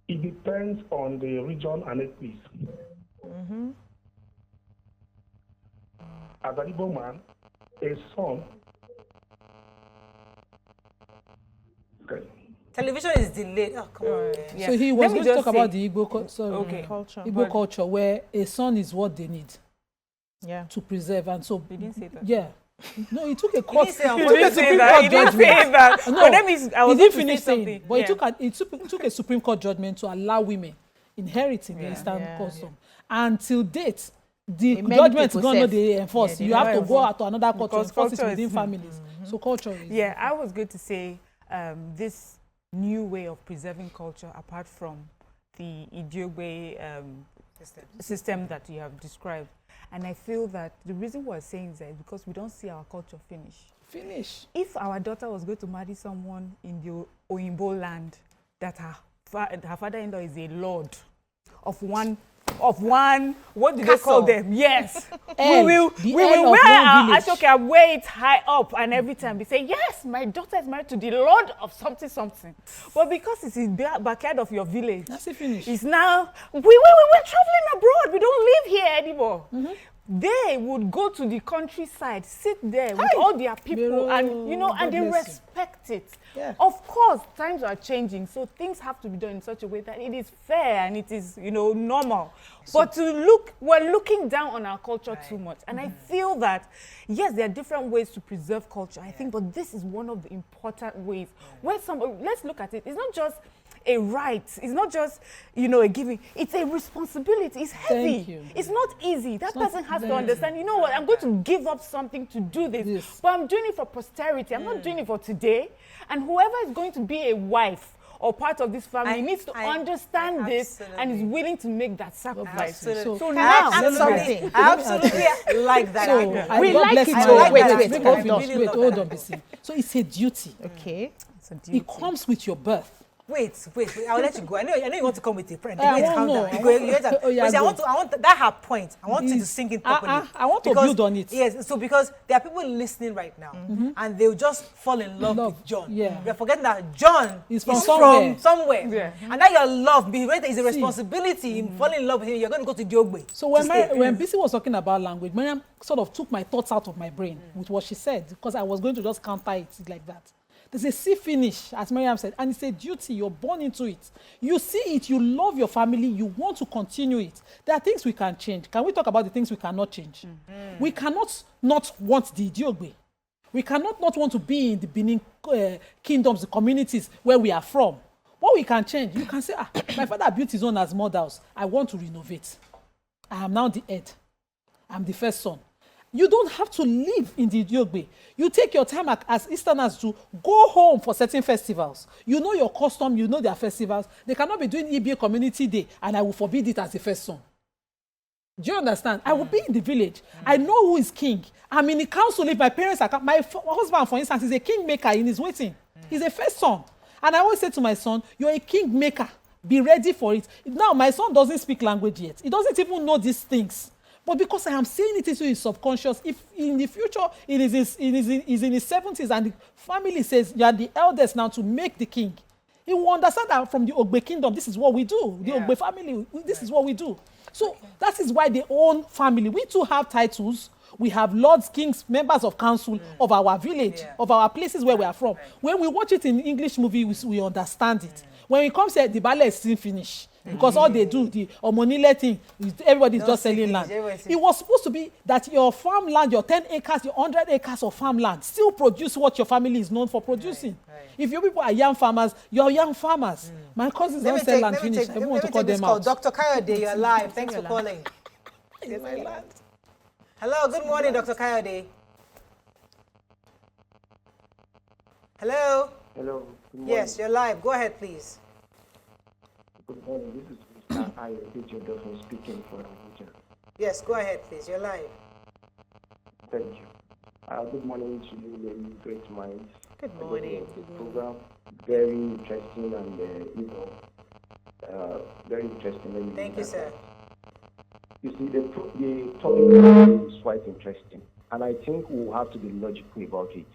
It depends on the region and its place. As an Igbo man, a son. Okay. Television is delayed. Oh, come on. Yeah. So he Let was me going to just talk say- about the Igbo, Okay. Culture. Igbo culture, where a son is what they need Yeah. to preserve. And so, You didn't say that. yeah. No, he took a court. didn't say on he You took a didn't say Supreme that. Court You didn't judgment. say that. No, But that means I was he going didn't to finish say saying, something. but he took a Supreme Court judgment to allow women inheriting the Eastern Yeah. custom. Until date, the many judgment is people going to self- they enforce. Yeah, they you have to don't go out to another culture Because enforce it culture within is- families. So culture is Yeah, I was going to say this new way of preserving culture apart from the Idiogbe system that you have described. And I feel that the reason we're saying that is because we don't see our culture finish. If our daughter was going to marry someone in the Oyinbo land, that her father-in-law is a lord of one, what do they call Castle. them? Yes. L, we will the wear L of our one village. Ashoka, wear it high up, and every time we say, yes, my daughter is married to the lord of something. But because it's in the backyard of your village, That's it finish. it's now, we're traveling abroad. We don't live here anymore. They would go to the countryside, sit there with all their people, Mero, and and they God bless you. respect it. Yeah. Of course, times are changing, so things have to be done in such a way that it is fair and it is, normal. But we're looking down on our culture too much, and I feel that yes, there are different ways to preserve culture. I think, but this is one of the important ways. Where let's look at it. It's not just a right. It's not just, a giving. It's a responsibility. It's heavy. Thank you. It's not easy. That not person has to very understand, you know what, I'm going to give up something to do this. Yes. But I'm doing it for posterity. I'm not doing it for today. And whoever is going to be a wife or part of this family needs to understand this and is willing to make that sacrifice. Absolutely. So I now, add something? I absolutely like that. So, idea. We God like bless it you. too. Wait, Wait, wait, make I us really finish. Wait, love hold that. on, Bisi. So it's a duty. Okay. it's a It duty. comes with your birth. Wait. I'll let you go. I know you want to come with a friend. I Wait, won't calm know. down. I want that her point. I want you to Is- sink in properly. I want to Because- build on it. Yes, so because there are people listening right now, and they'll just fall in love with John. yeah. They're forgetting that John He's is from somewhere. somewhere. Yeah. And that your love, is a responsibility in falling in love with him. You're going to go to Diogbe. So when Bisi was talking about language, Mariam sort of took my thoughts out of my brain with what she said, because I was going to just counter it like that. There's a see finish, as Mariam said, and it's a duty. You're born into it. You see it, you love your family, you want to continue it. There are things we can change. Can we talk about the things we cannot change? We cannot not want the Idiogbe. We cannot not want to be in the Benin kingdoms, the communities where we are from. What we can change, you can say, my father built his own as mud house. I want to renovate. I am now the head. I'm the first son. You don't have to live in the Idiogbe. You take your time as Easterners to go home for certain festivals. You know your custom, you know their festivals. They cannot be doing EBA Community Day and I will forbid it as the first son. Do you understand? I will be in the village. I know who is king. I'm in the council if my parents are... My husband, for instance, is a kingmaker in his waiting. He's a first son. And I always say to my son, you're a kingmaker. Be ready for it. Now, my son doesn't speak language yet. He doesn't even know these things. But because I am saying it into his subconscious, if in the future it is in his 70s and the family says you are the eldest now to make the king, he will understand that from the Ogbe kingdom, this is what we do. The Ogbe family, this is what we do. So that is why they own family. We too have titles. We have lords, kings, members of council of our village, of our places where we are from. When we watch it in English movie, we understand it. When it comes here, the ballet is still finished. Because all they do, the Omonile thing, everybody's just selling land. It was supposed to be that your farmland, your 10 acres, your 100 acres of farmland still produce what your family is known for producing. Right. If your people are young farmers, you're young farmers. My cousins don't sell land finish. I want to call them out. Dr. Kayode, you're live. Thanks for calling. Hello, good morning, Dr. Kayode. Hello? Hello. Good morning. Yes, you're live. Go ahead, please. Good morning. This is Mr. Ayo speaking for Abuja. Yes, go ahead, please. You're live. Thank you. Good morning to you, ladies, great minds. Good morning. Program very interesting and very interesting. Thank you, sir. You see, the topic is quite interesting, and I think we'll have to be logical about it.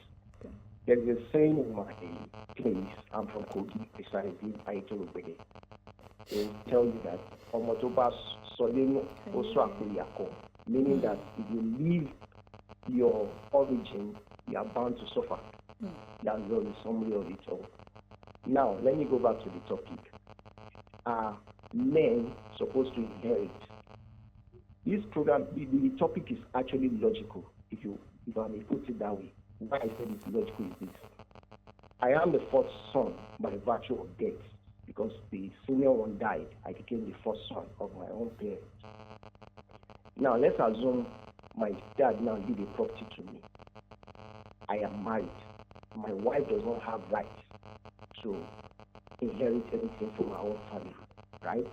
There is a saying in my place, I'm from Kogi, precisely, Aitolobege. They tell you that Omotoba Soleno Oswakuyako, meaning that if you leave your origin, you are bound to suffer. That's the summary of it all. Now, let me go back to the topic. Are men supposed to inherit? This program, the topic is actually logical, if I may put it that way. Why I said it's logical is this. I am the fourth son by virtue of death, because the senior one died. I became the first son of my own parents. Now, let's assume my dad now leave a property to me. I am married. My wife does not have rights to inherit anything from her own family, right?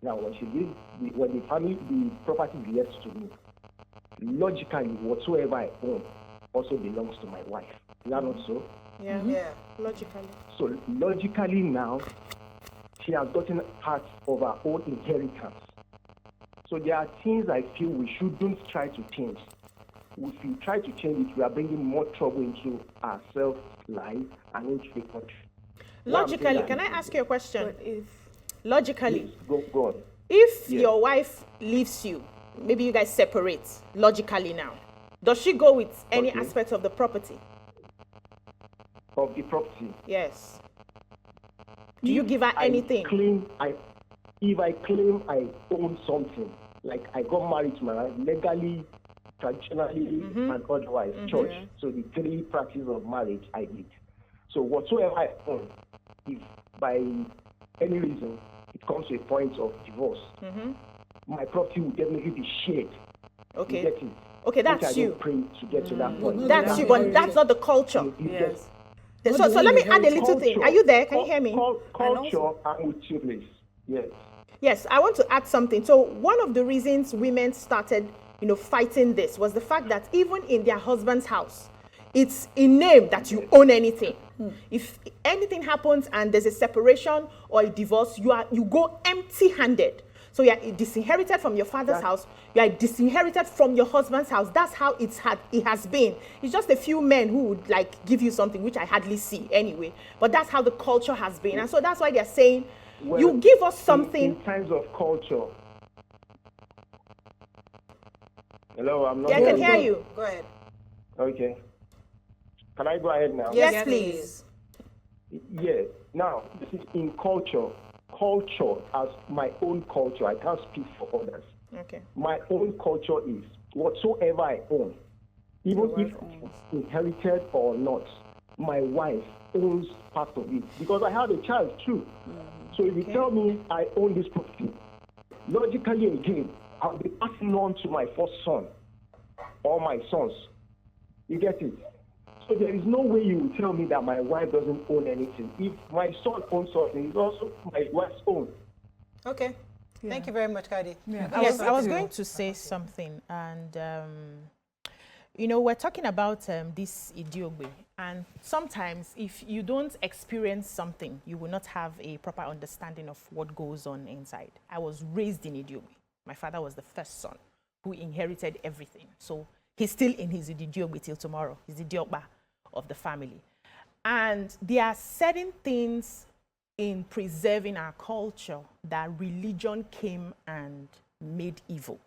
Now, when the property is left to me, logically, whatsoever I own also belongs to my wife. Is that not so? Yeah, logically. So logically now, she has gotten part of her own inheritance. So there are things I feel we shouldn't try to change. If we try to change it, we are bringing more trouble into ourselves' life and into the country. Logically, can I ask you a question? Logically, go on. If your wife leaves you, maybe you guys separate, logically now, does she go with any aspect of the property? Of the property? Yes. Do you give her anything? If I claim I own something, like I got married to my wife legally, traditionally, and otherwise, church. So the three practices of marriage I did. So whatsoever I own, if by any reason it comes to a point of divorce, my property will definitely be shared. Okay. You get it? Okay, that's you. I don't pray to get to that point. That's you, but that's not the culture. Yes. So let me add a little thing. Are you there? Can you hear me? Culture, I'm with you, please. Yes. Yes, I want to add something. So one of the reasons women started, fighting this was the fact that even in their husband's house, it's in name that you own anything. If anything happens and there's a separation or a divorce, you go empty-handed. So you are disinherited from your father's house. You are disinherited from your husband's house. That's how it has been. It's just a few men who would give you something, which I hardly see anyway. But that's how the culture has been. And so that's why they're saying, you give us something. In terms of culture. Hello, I'm not. Yeah, I can hear you. Go ahead. Okay. Can I go ahead now? Yes, please. Yeah. Now, this is in culture. Culture as my own culture. I can't speak for others. Okay. My own culture is whatsoever I own, even if it's inherited or not, my wife owns part of it because I have a child too. So if you tell me I own this property, logically again, I'll be passing on to my first son or my sons. You get it? So there is no way you will tell me that my wife doesn't own anything. If my son owns something, it's also my wife's own. Okay. Thank you very much, Kadi. Yeah. Yes, I was going to say something, and you know, we're talking about this Idiogbe, and sometimes if you don't experience something, you will not have a proper understanding of what goes on inside. I was raised in Idiogbe. My father was the first son who inherited everything, so he's still in his Idiogbe till tomorrow. He's the Diogba of the family, and there are certain things in preserving our culture that religion came and made evil,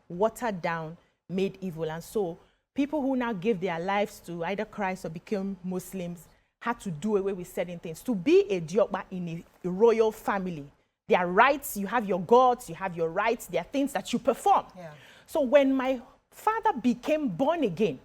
watered down, made evil. And so people who now gave their lives to either Christ or became Muslims had to do away with certain things. To be a Diokba in a royal family, there are rights, you have your gods, you have your rights, there are things that you perform. Yeah. So when my father became born again,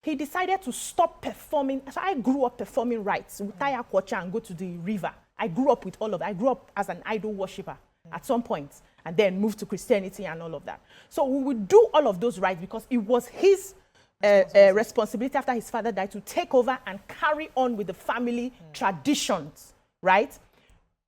he decided to stop performing. So I grew up performing rites. We tie our kwacha and go to the river. I grew up with all of that. I grew up as an idol worshiper at some point, and then moved to Christianity and all of that. So we would do all of those rites because it was his responsibility after his father died to take over and carry on with the family traditions, right?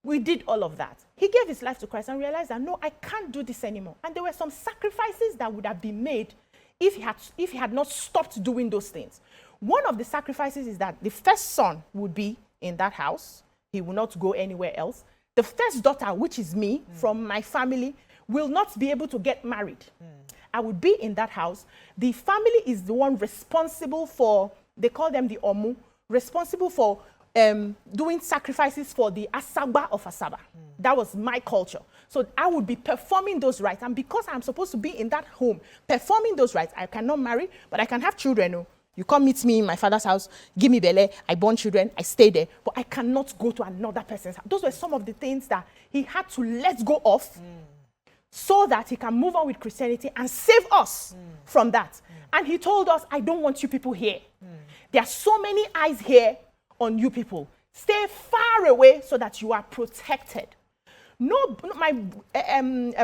We did all of that. He gave his life to Christ and realized that, no, I can't do this anymore. And there were some sacrifices that would have been made if he had not stopped doing those things. One of the sacrifices is that the first son would be in that house. He will not go anywhere else. The first daughter, which is me, from my family, will not be able to get married. I would be in that house. The family is the one responsible for, they call them the Omu, responsible for doing sacrifices for the Asaba of Asaba. That was my culture. So I would be performing those rites. And because I'm supposed to be in that home performing those rites, I cannot marry, but I can have children. Oh. You come meet me in my father's house, give me bele, I born children, I stay there, but I cannot go to another person's house. Those were some of the things that he had to let go of so that he can move on with Christianity and save us from that. And he told us, I don't want you people here. There are so many eyes here on you people. Stay far away so that you are protected. No, my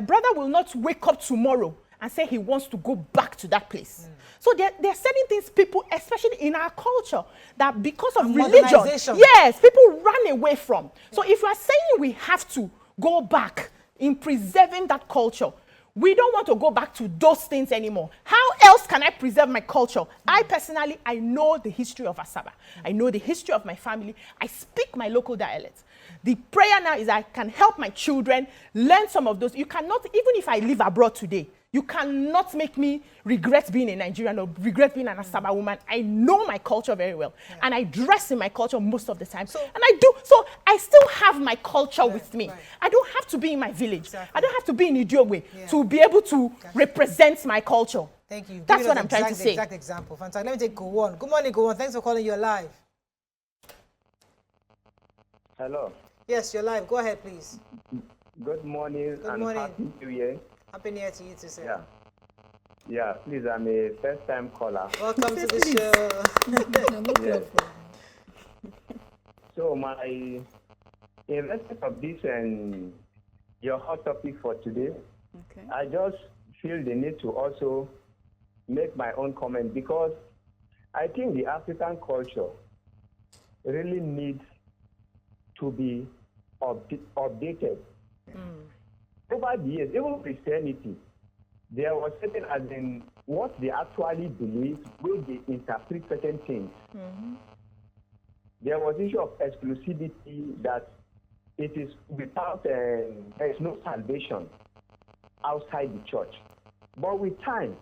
brother will not wake up tomorrow and say he wants to go back to that place. So there are certain things people, especially in our culture, that because of religion, yes, people run away from. So if you are saying we have to go back in preserving that culture, we don't want to go back to those things anymore. How else can I preserve my culture? I personally, I know the history of Asaba. I know the history of my family. I speak my local dialect. The prayer now is I can help my children learn some of those. You cannot, even if I live abroad today, you cannot make me regret being a Nigerian or regret being an Asaba woman. I know my culture very well. And I dress in my culture most of the time. So, and I do. So I still have my culture with me. I don't have to be in my village. I don't have to be in Idiogbe to be able to represent my culture. Thank you. That's what I'm trying to say. Exact example. Fantastic. Let me take Gowon. Good morning, Gowon. Thanks for calling. You're live. Hello. Yes, you're live. Go ahead, please. Good morning. Good morning. Happy New Year. Happy New Year to you too, sir. Yeah. Yeah, please, I'm a first-time caller. Welcome to the show. So in respect of this and your hot topic for today, I just feel the need to also make my own comment because I think the African culture really needs to be updated. Over the years, even Christianity, there was certain as in what they actually believe, where they interpret certain things. There was issue of exclusivity that it is without, there is no salvation outside the church. But with time,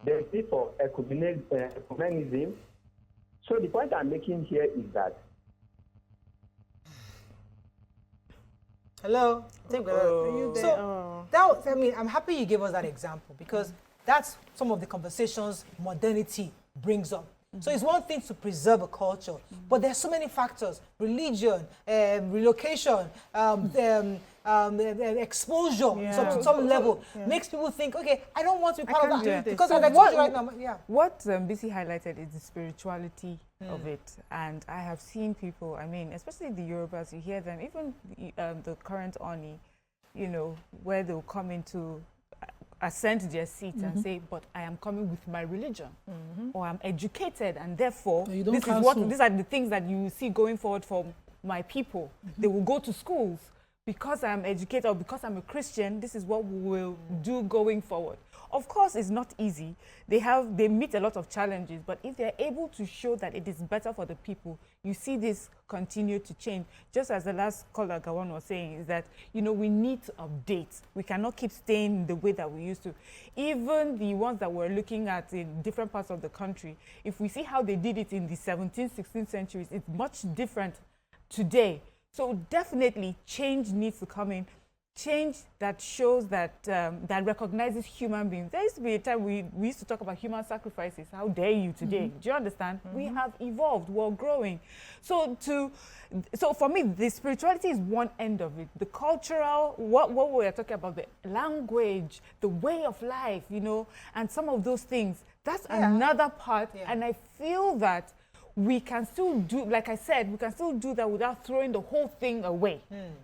there is need for ecumenism. So the point I'm making here is that Hello. So I mean, I'm happy you gave us that example because that's some of the conversations modernity brings up. So it's one thing to preserve a culture, but there are so many factors: religion, relocation, the exposure to some level makes people think, okay, I don't want to be part of that because So I'm exposure right now. What BC highlighted is the spirituality of it, and I have seen people. I mean, especially the Yorubas, you hear them, even the current Oni, you know, where they'll come into ascend their seat and say, but I am coming with my religion, or I'm educated, and therefore these are the things that you see going forward for my people. They will go to schools because I'm educated, or because I'm a Christian. This is what we will do going forward. Of course, it's not easy. They meet a lot of challenges, but if they're able to show that it is better for the people, you see this continue to change. Just as the last caller, Gawan, was saying, is that, you know, we need to update. We cannot keep staying the way that we used to. Even the ones that we're looking at in different parts of the country, if we see how they did it in the 17th, 16th centuries, it's much different today. So definitely change needs to come in. Change that shows that that recognizes human beings. There used to be a time we used to talk about human sacrifices. How dare you today? Do you understand? We have evolved. We're growing. So for me, the spirituality is one end of it. The cultural, what we're talking about, the language, the way of life, you know, and some of those things. That's another part. And I feel that we can still do, like I said, we can still do that without throwing the whole thing away.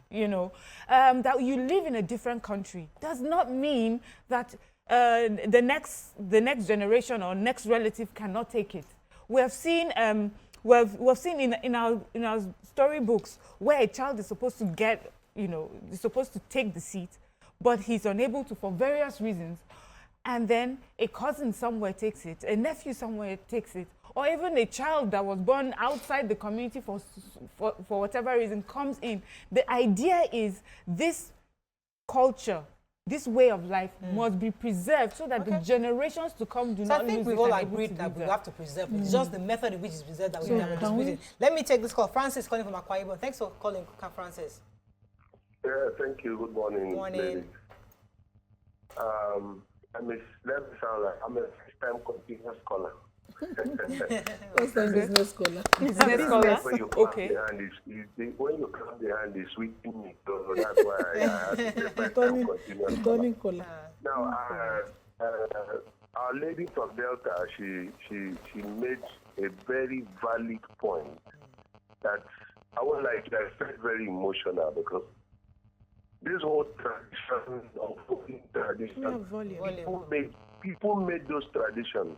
You know, that you live in a different country does not mean that the next generation or next relative cannot take it. We have seen we've seen in our storybooks where a child is supposed to get, you know, is supposed to take the seat, but he's unable to for various reasons, and then a cousin somewhere takes it, a nephew somewhere takes it, or even a child that was born outside the community for whatever reason comes in. The idea is this culture, this way of life must be preserved so that the generations to come do not lose it. I think we've all agreed that we have to preserve it. It's just the method in which it's preserved that we never dispute. Let me take this call. Francis calling from Akwa Ibom. Thanks for calling, Francis. Yeah, thank you. Good morning. Morning. Let me sound like I'm a first-time continuous caller. First-time business scholar. Business scholar? When you Okay. when you clap the hand, it's sweetening me. So that's why I have to say first-time continuous caller. Now, our lady from Delta, she made a very valid point that I was like, I felt very emotional because this whole tradition of cooking tradition, people made those traditions.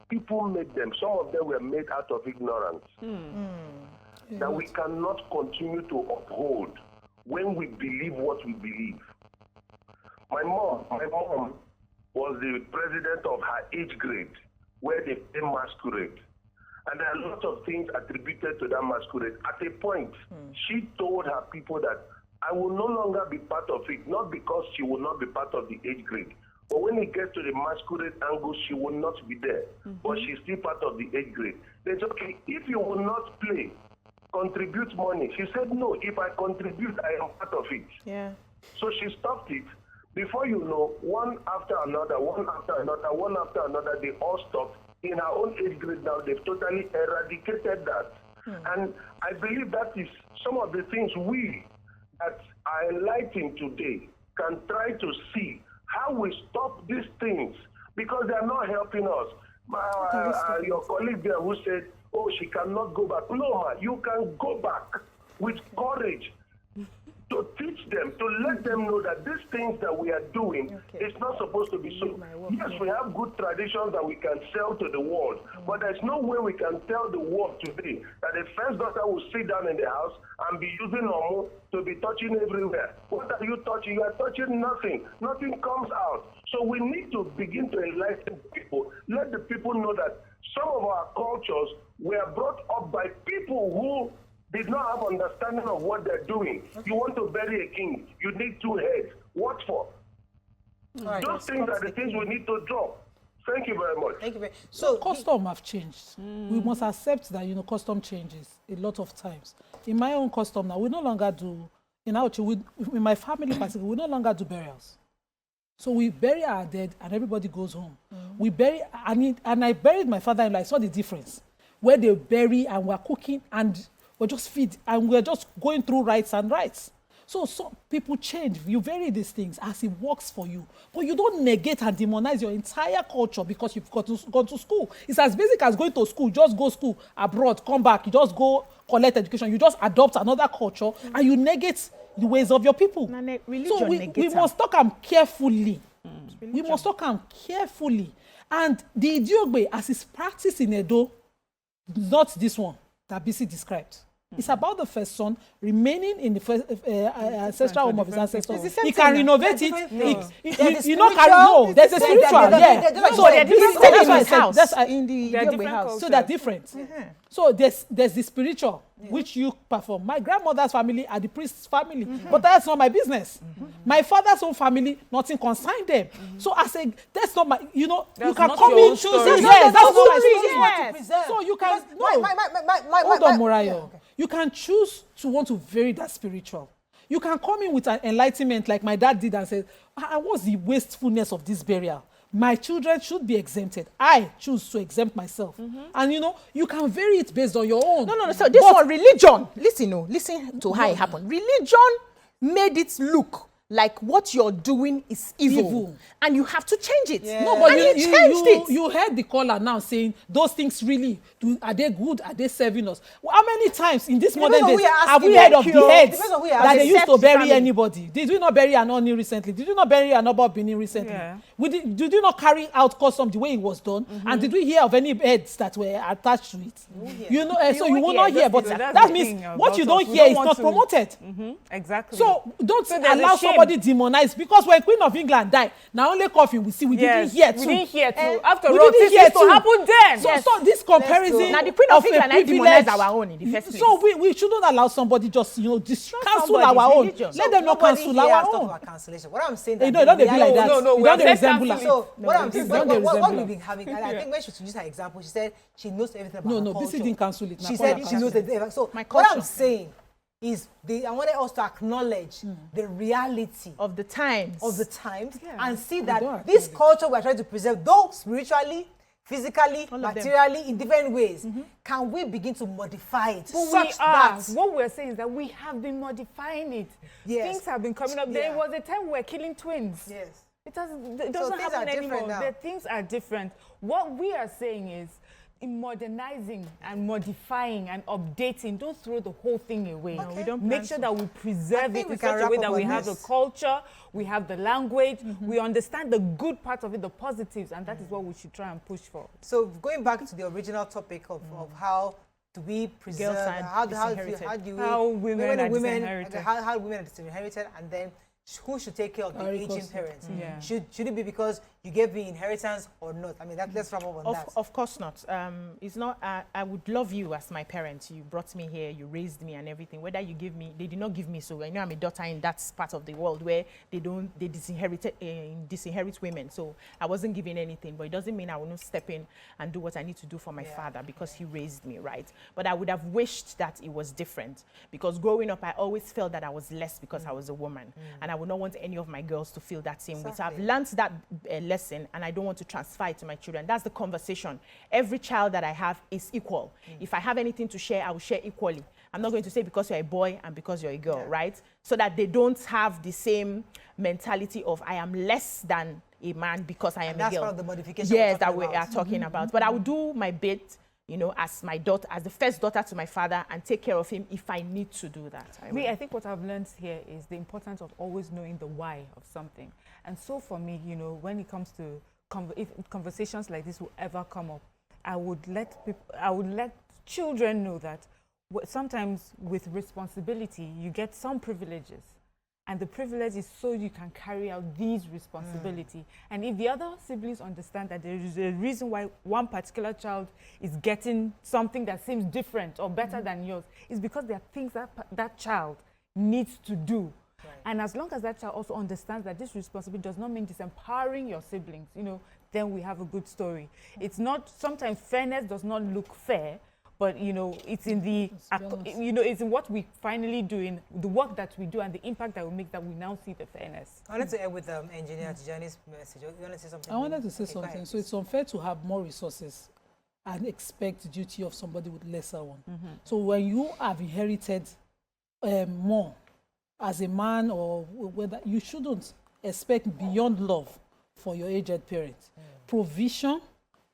People made them. Some of them were made out of ignorance. That we cannot continue to uphold when we believe what we believe. My mom was the president of her age grade, where they play masquerade. And there are a lot of things attributed to that masquerade. At a point, she told her people that I will no longer be part of it, not because she will not be part of the age grade. But when it gets to the masquerade angle, she will not be there. But she's still part of the age grade. They said, okay, if you will not play, contribute money. She said, no, if I contribute, I am part of it. Yeah. So she stopped it. Before you know, one after another, they all stopped. In her own age grade now, they've totally eradicated that. And I believe that is some of the things we that are enlightened today can try to see how we stop these things, because they are not helping us. Your colleague there who said, oh, she cannot go back. No, ma, you can go back with courage to teach them, to let them know that these things that we are doing is not supposed to be so. Yes, we have good traditions that we can sell to the world, but there's no way we can tell the world today that the first daughter will sit down in the house and be using Omo to be touching everywhere. What are you touching? You are touching nothing. Nothing comes out. So we need to begin to enlighten people. Let the people know that some of our cultures were brought up by people who did not have understanding of what they're doing. You want to bury a king, you need two heads. What for? Those things are the things we need to drop. Thank you very much. Thank you very much. So custom have changed. We must accept that, you know, custom changes a lot of times. In my own custom now, we no longer do, in my family particularly, we no longer do burials. So we bury our dead and everybody goes home. We bury, and I buried my father-in-law. I saw the difference. Where they bury and we're cooking and we're just feed and we're just going through rites and rites. So some people change. You vary these things as it works for you. But you don't negate and demonize your entire culture because you've gone to school. It's as basic as going to school. Just go school abroad, come back. You just go collect education. You just adopt another culture and you negate the ways of your people. So we must talk them carefully. We must talk them carefully. And the Idiogbe, as is practiced in Edo, not this one that BC described. It's about the first son remaining in the first, ancestral home of his ancestors. He can renovate it. You know, no, there's a spiritual. So they're different in his house. That's in the house. So they're different. So there's the spiritual, which you perform. My grandmother's family are the priest's family, but that's not my business. My father's own family, nothing concerns them. So I say, that's not my, you know, you can come in, choose. Yes, that's what you preserve. So you can, hold on, Morayo. You can choose to want to vary that spiritual. You can come in with an enlightenment like my dad did and say, what's the wastefulness of this burial? My children should be exempted. I choose to exempt myself. And you know, you can vary it based on your own. No. So this one, religion, listen to how it happened. Religion made it look like what you're doing is evil. And you have to change it. No, but you heard the caller now saying those things really, are they good? Are they serving us? How many times in this modern days have we heard of the heads that they used to bury anybody? Did we not bury an Oni recently? Did we not bury an Oba Benin recently? Did you not carry out custom the way it was done? And did we hear of any heads that were attached to it? You know, so you will not hear, but that means what you don't hear is not promoted. Exactly. So don't allow somebody demonize, because when Queen of England died, now only coffin we see, we didn't hear too. We didn't hear too. After all, this used to happen then. So this comparison now the Queen of England demonized our own in the first place. So we shouldn't allow somebody just, you know, cancel our own. Let them not cancel our own. About cancellation. What I'm saying, that don't be like that. No, we don't resemble. So what I'm saying, what we've been having, and I think when she used her example, she said she knows everything about her culture. BC didn't cancel it. She said she knows everything. So what I'm saying is I wanted us to acknowledge the reality of the times and see that this culture we're trying to preserve, though spiritually, physically, materially, in different ways, can we begin to modify it? What we're saying is that we have been modifying it. Things have been coming up. There was a time we were killing twins. It doesn't happen anymore. The things are different. What we are saying is, in modernizing and modifying and updating, don't throw the whole thing away. No, we don't make sure that we preserve it in such a way that we have the culture, we have the language, we understand the good part of it, the positives, and that is what we should try and push for. So going back to the original topic of how do we preserve, how women are disinherited, and then who should take care of the aging parents? Should it be because you gave the inheritance or not? I mean, let's wrap up on that. Of course not. It's not. I would love you as my parent. You brought me here. You raised me and everything. Whether you give me, they did not give me. So I know I'm a daughter in that part of the world where they disinherit women. So I wasn't given anything. But it doesn't mean I will not step in and do what I need to do for my father because he raised me, right? But I would have wished that it was different, because growing up I always felt that I was less because I was a woman, and I would not want any of my girls to feel that same way. So I've learned that lesson, and I don't want to transfer it to my children. That's the conversation. Every child that I have is equal. If I have anything to share, I will share equally. I'm not going to say because you're a boy and because you're a girl, right? So that they don't have the same mentality of I am less than a man because I am a girl. That's part of the modification that we are talking about. But I will do my bit, you know, as my daughter, as the first daughter to my father, and take care of him if I need to do that. I think what I've learned here is the importance of always knowing the why of something. And so for me, you know, when it comes to if conversations like this will ever come up, I would let children know that sometimes with responsibility, you get some privileges. And the privilege is so you can carry out these responsibilities. And if the other siblings understand that there is a reason why one particular child is getting something that seems different or better than yours, it's because there are things that that child needs to do. Right. And as long as that child also understands that this responsibility does not mean disempowering your siblings, you know, then we have a good story. It's not, sometimes fairness does not look fair, but, you know, it's in the, it's in what we finally do, in the work that we do and the impact that we make, that we now see the fairness. I wanted to end with Engineer Tijani's message. You want to say something? I wanted to say something. So it's unfair to have more resources and expect duty of somebody with lesser one. So when you have inherited more, as a man, or whether you shouldn't expect beyond love for your aged parents. Provision,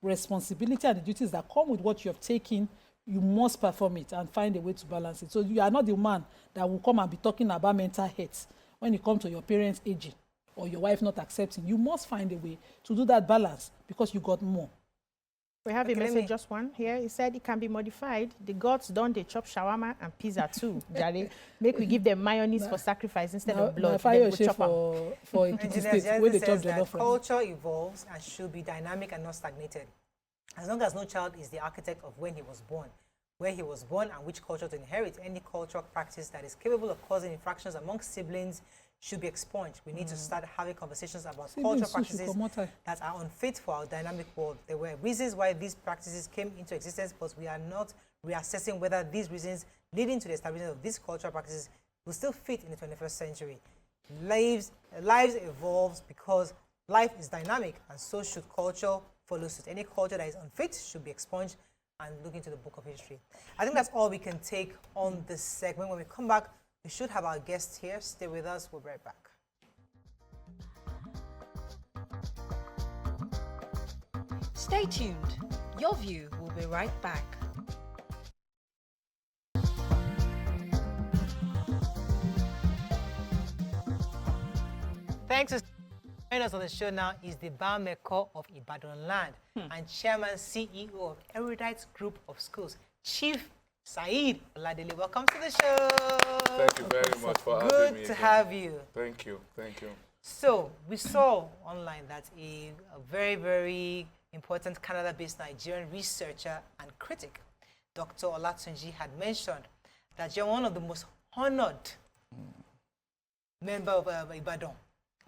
responsibility, and the duties that come with what you have taken, you must perform it and find a way to balance it. So you are not the man that will come and be talking about mental health when it comes to your parents aging or your wife not accepting. You must find a way to do that balance because you got more. We have a message, just one here. He said it can be modified. The gods don't they chop shawarma and pizza too, Jare. Make we give them mayonnaise for sacrifice instead of blood. Fire Then we chop for Ekiti State, where they chop jollof rice. Culture evolves and should be dynamic and not stagnated. As long as no child is the architect of when he was born, where he was born and which culture to inherit, any cultural practice that is capable of causing infractions among siblings should be expunged. We need to start having conversations about cultural practices that are unfit for our dynamic world. There were reasons why these practices came into existence, but we are not reassessing whether these reasons leading to the establishment of these cultural practices will still fit in the 21st century. Lives evolve because life is dynamic, and so should culture follow suit. Any culture that is unfit should be expunged and look into the book of history. I think that's all we can take on this segment. When we come back, we should have our guests here. Stay with us. We'll be right back. Stay tuned. Your View will be right back. Thanks for joining us on the show now is the Bameko of Ibadan land and Chairman CEO of Erudite Group of Schools, Chief Saeed Oladele. Welcome to the show. Thank you very much for having me. Good to have you. Thank you. Thank you. So, we saw online that a very, very important Canada-based Nigerian researcher and critic, Dr. Olatunji, had mentioned that you're one of the most honored member of Ibadan,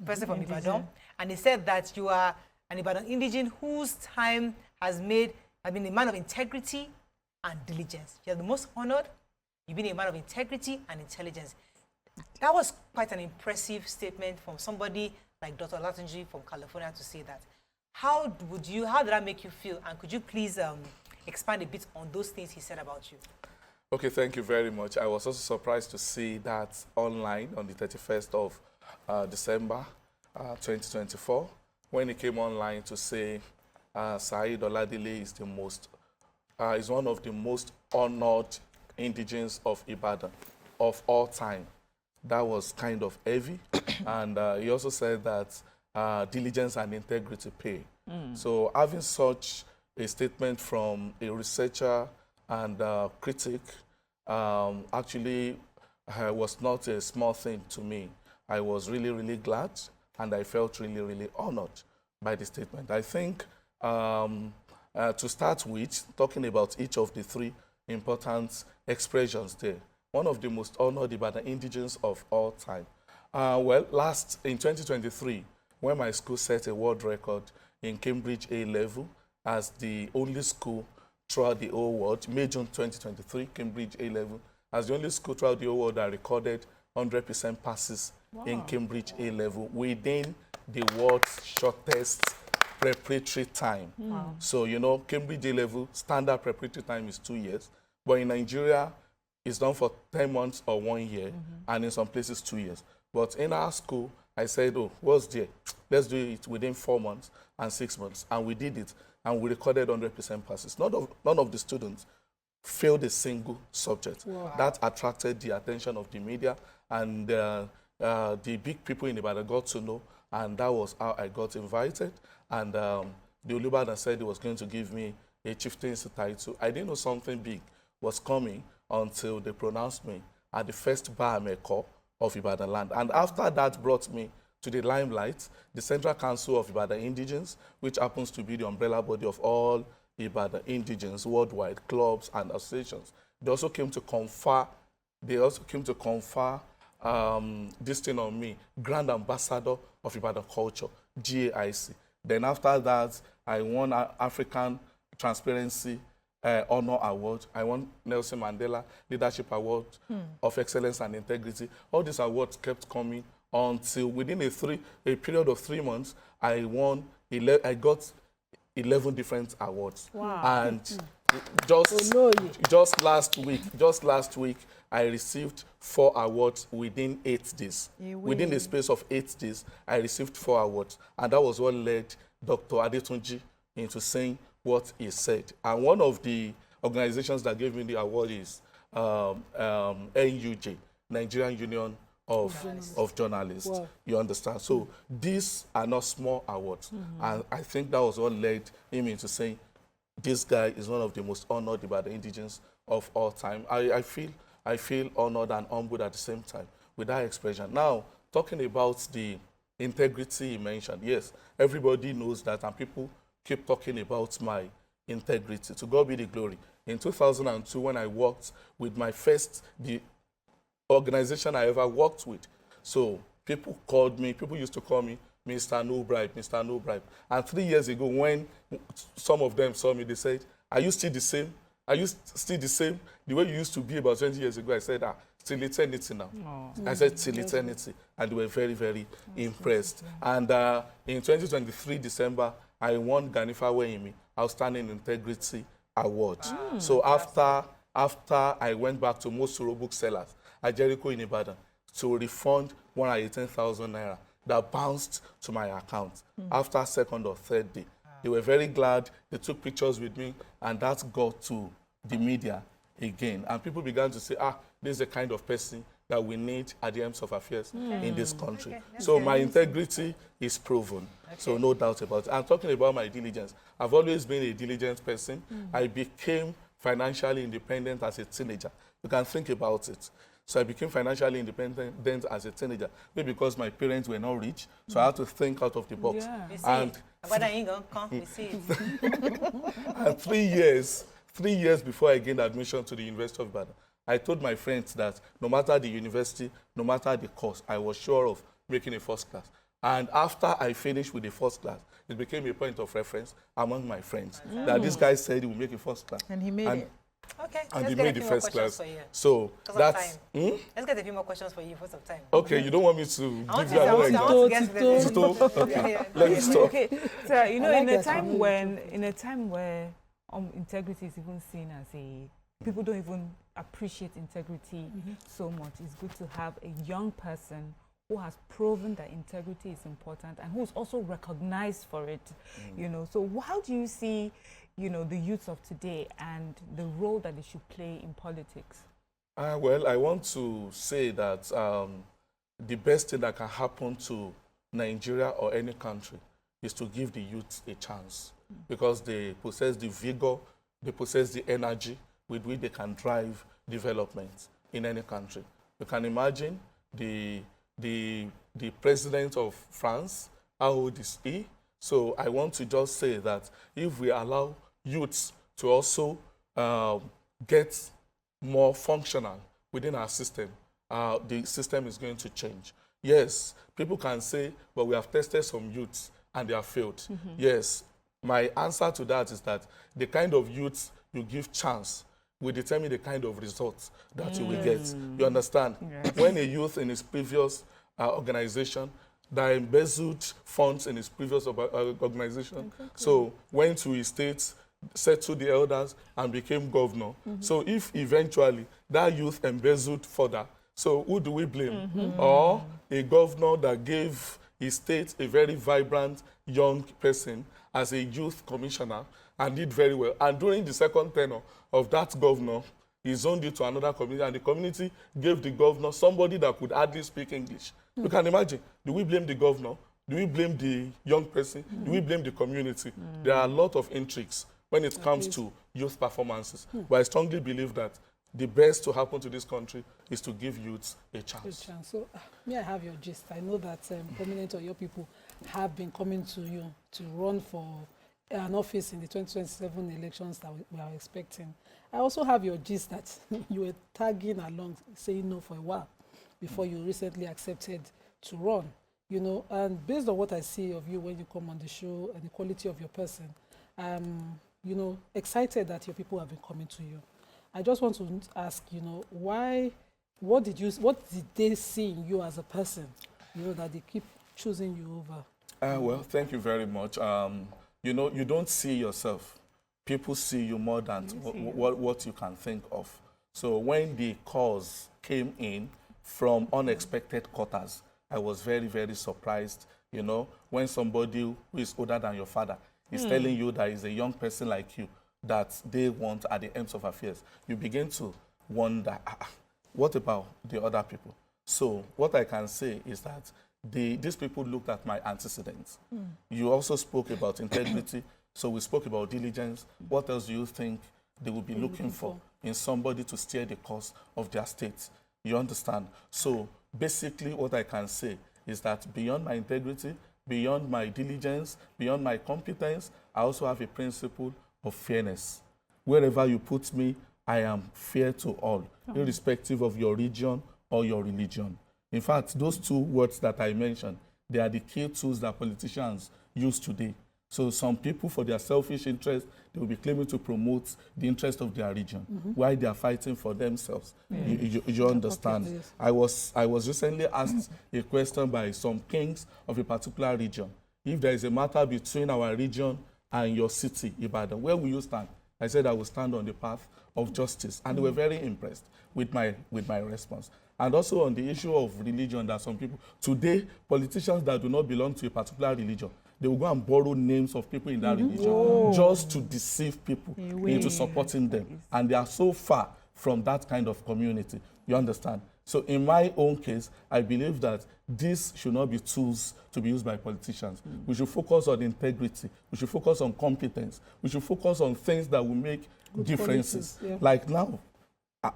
person from Ibadan, and he said that you are an Ibadan indigene whose time has been a man of integrity and diligence. You're the most honored. You've been a man of integrity and intelligence. That was quite an impressive statement from somebody like Dr. Olatunji from California to say that. How did that make you feel? And could you please expand a bit on those things he said about you? Okay, thank you very much. I was also surprised to see that online on the 31st of December 2024, when he came online to say Saeed Oladele is one of the most honored indigenes of Ibadan of all time. That was kind of heavy. And he also said that diligence and integrity pay. So having such a statement from a researcher and critic actually was not a small thing to me. I was really, really glad, and I felt really, really honored by the statement. I think to start with, talking about each of the three important expressions there, one of the most honored Ibadan indigenes of all time. In 2023, when my school set a world record in Cambridge A-level as the only school throughout the whole world, May, June 2023, Cambridge A-level, as the only school throughout the whole world that recorded 100% passes in Cambridge A-level within the world's shortest preparatory time. So, Cambridge A-level standard preparatory time is 2 years, but in Nigeria, it's done for 10 months or 1 year, and in some places 2 years. But in our school, I said, what's there? Let's do it within 4 months and 6 months. And we did it, and we recorded 100% passes. None of the students failed a single subject. Wow. That attracted the attention of the media, and the big people in Ibadan got to know, and that was how I got invited. And the Olubadan said he was going to give me a chieftaincy title. I didn't know something big was coming until they pronounced me at the first Bar Meko of Ibadan land. And after that brought me to the limelight, the Central Council of Ibadan Indigenes, which happens to be the umbrella body of all Ibadan Indigenes worldwide, clubs and associations. They also came to confer this thing on me, Grand Ambassador of Ibadan Culture, GAIC. Then after that, I won African Transparency Honor Award. I won Nelson Mandela Leadership Award of Excellence and Integrity. All these awards kept coming until within a period of 3 months, I got 11 different awards. Wow. And just last week, I received 4 awards within 8 days. Within the space of 8 days, I received 4 awards. And that was what led Dr. Adetunji into saying what he said. And one of the organizations that gave me the award is NUJ, Nigerian Union of Journalists. Wow. You understand? So these are not small awards. And I think that was what led him into saying this guy is one of the most honored by the indigenes of all time. I feel honored and humbled at the same time with that expression. Now, talking about the integrity he mentioned, yes, everybody knows that, and people keep talking about my integrity. To God be the glory. In 2002, when I worked with the organization I ever worked with, so people used to call me Mr. No Bribe, Mr. No Bribe. And 3 years ago, when some of them saw me, they said, are you still the same? Are you still the same? The way you used to be about 20 years ago, I said, till eternity now. I said, till eternity. And they were very, very impressed. And in 2023, December, I won Ganifa Wehimi Outstanding Integrity Award. So after I went back to Mosuro booksellers at Jericho in Ibadan to refund 118,000 naira that bounced to my account after second or third day. They were very glad. They took pictures with me, and that got to the media again. And people began to say, this is the kind of person that we need at the ends of affairs in this country. So my integrity is proven. So no doubt about it. I'm talking about my diligence. I've always been a diligent person. I became financially independent as a teenager. You can think about it. So I became financially independent as a teenager, maybe because my parents were not rich, so I had to think out of the box. And and 3 years before I gained admission to the University of Ibadan, I told my friends that no matter the university, no matter the course, I was sure of making a first class. And after I finished with the first class, it became a point of reference among my friends that this guy said he would make a first class. And he made it. Okay, and let's he get made a the few more first questions class. for you. So Let's that's get a few more questions for you for some time. okay. You don't want me to I want give you to another guess example? the Okay, let me stop. Okay, so you know, I like in a that. time where integrity is even seen as people don't even appreciate integrity so much. It's good to have a young person who has proven that integrity is important and who is also recognized for it. You know, so how do you see, you know, the youth of today and the role that they should play in politics? Well, I want to say that the best thing that can happen to Nigeria or any country is to give the youth a chance, because they possess the vigor, they possess the energy with which they can drive development in any country. You can imagine the president of France, how old is he? So I want to just say that if we allow youths to also get more functional within our system, the system is going to change. Yes, people can say, but we have tested some youths and they have failed. Yes, my answer to that is that the kind of youths you give chance will determine the kind of results that you will get. You understand? Yes. When a youth in his previous organization that embezzled funds in his previous organization, so went to his state, settled the elders, and became governor. So if eventually that youth embezzled further, so who do we blame? Or a governor that gave his state a very vibrant young person as a youth commissioner and did very well. And during the second tenure of that governor, he zoned it to another community, and the community gave the governor somebody that could hardly speak English. You can imagine, do we blame the governor? Do we blame the young person? Do we blame the community? There are a lot of intrigues when it comes to youth performances. But I strongly believe that the best to happen to this country is to give youths a chance. So, may I have your gist? I know that prominent or your people have been coming to you to run for an office in the 2027 elections that we are expecting. I also have your gist that you were tagging along, saying no for a while before you recently accepted to run. You know, and based on what I see of you when you come on the show and the quality of your person, you know, excited that your people have been coming to you. I just want to ask, you know, what did they see in you as a person, you know, that they keep choosing you over? Well, thank you very much. You know, you don't see yourself. people see you more than what you can think of. So when the calls came in from unexpected quarters, I was very, very surprised. You know, when somebody who is older than your father is telling you that is a young person like you that they want at the ends of affairs, you begin to wonder, what about the other people? So what I can say is that these people looked at my antecedents. You also spoke about integrity, so we spoke about diligence. What else do you think they will be looking for in somebody to steer the course of their state? You understand? So basically what I can say is that beyond my integrity, beyond my diligence, beyond my competence, I also have a principle of fairness. Wherever you put me, I am fair to all, irrespective of your region or your religion. In fact, those two words that I mentioned, they are the key tools that politicians use today. So some people, for their selfish interest, they will be claiming to promote the interest of their region while they are fighting for themselves. You understand? I was recently asked a question by some kings of a particular region. If there is a matter between our region and your city, Ibadan, where will you stand? I said I will stand on the path of justice. And they were very impressed with my response. And also on the issue of religion, that some people, today, politicians that do not belong to a particular religion, they will go and borrow names of people in that religion just to deceive people into supporting them. And they are so far from that kind of community. You understand? So in my own case, I believe that this should not be tools to be used by politicians. We should focus on integrity. We should focus on competence. We should focus on things that will make differences. Like now,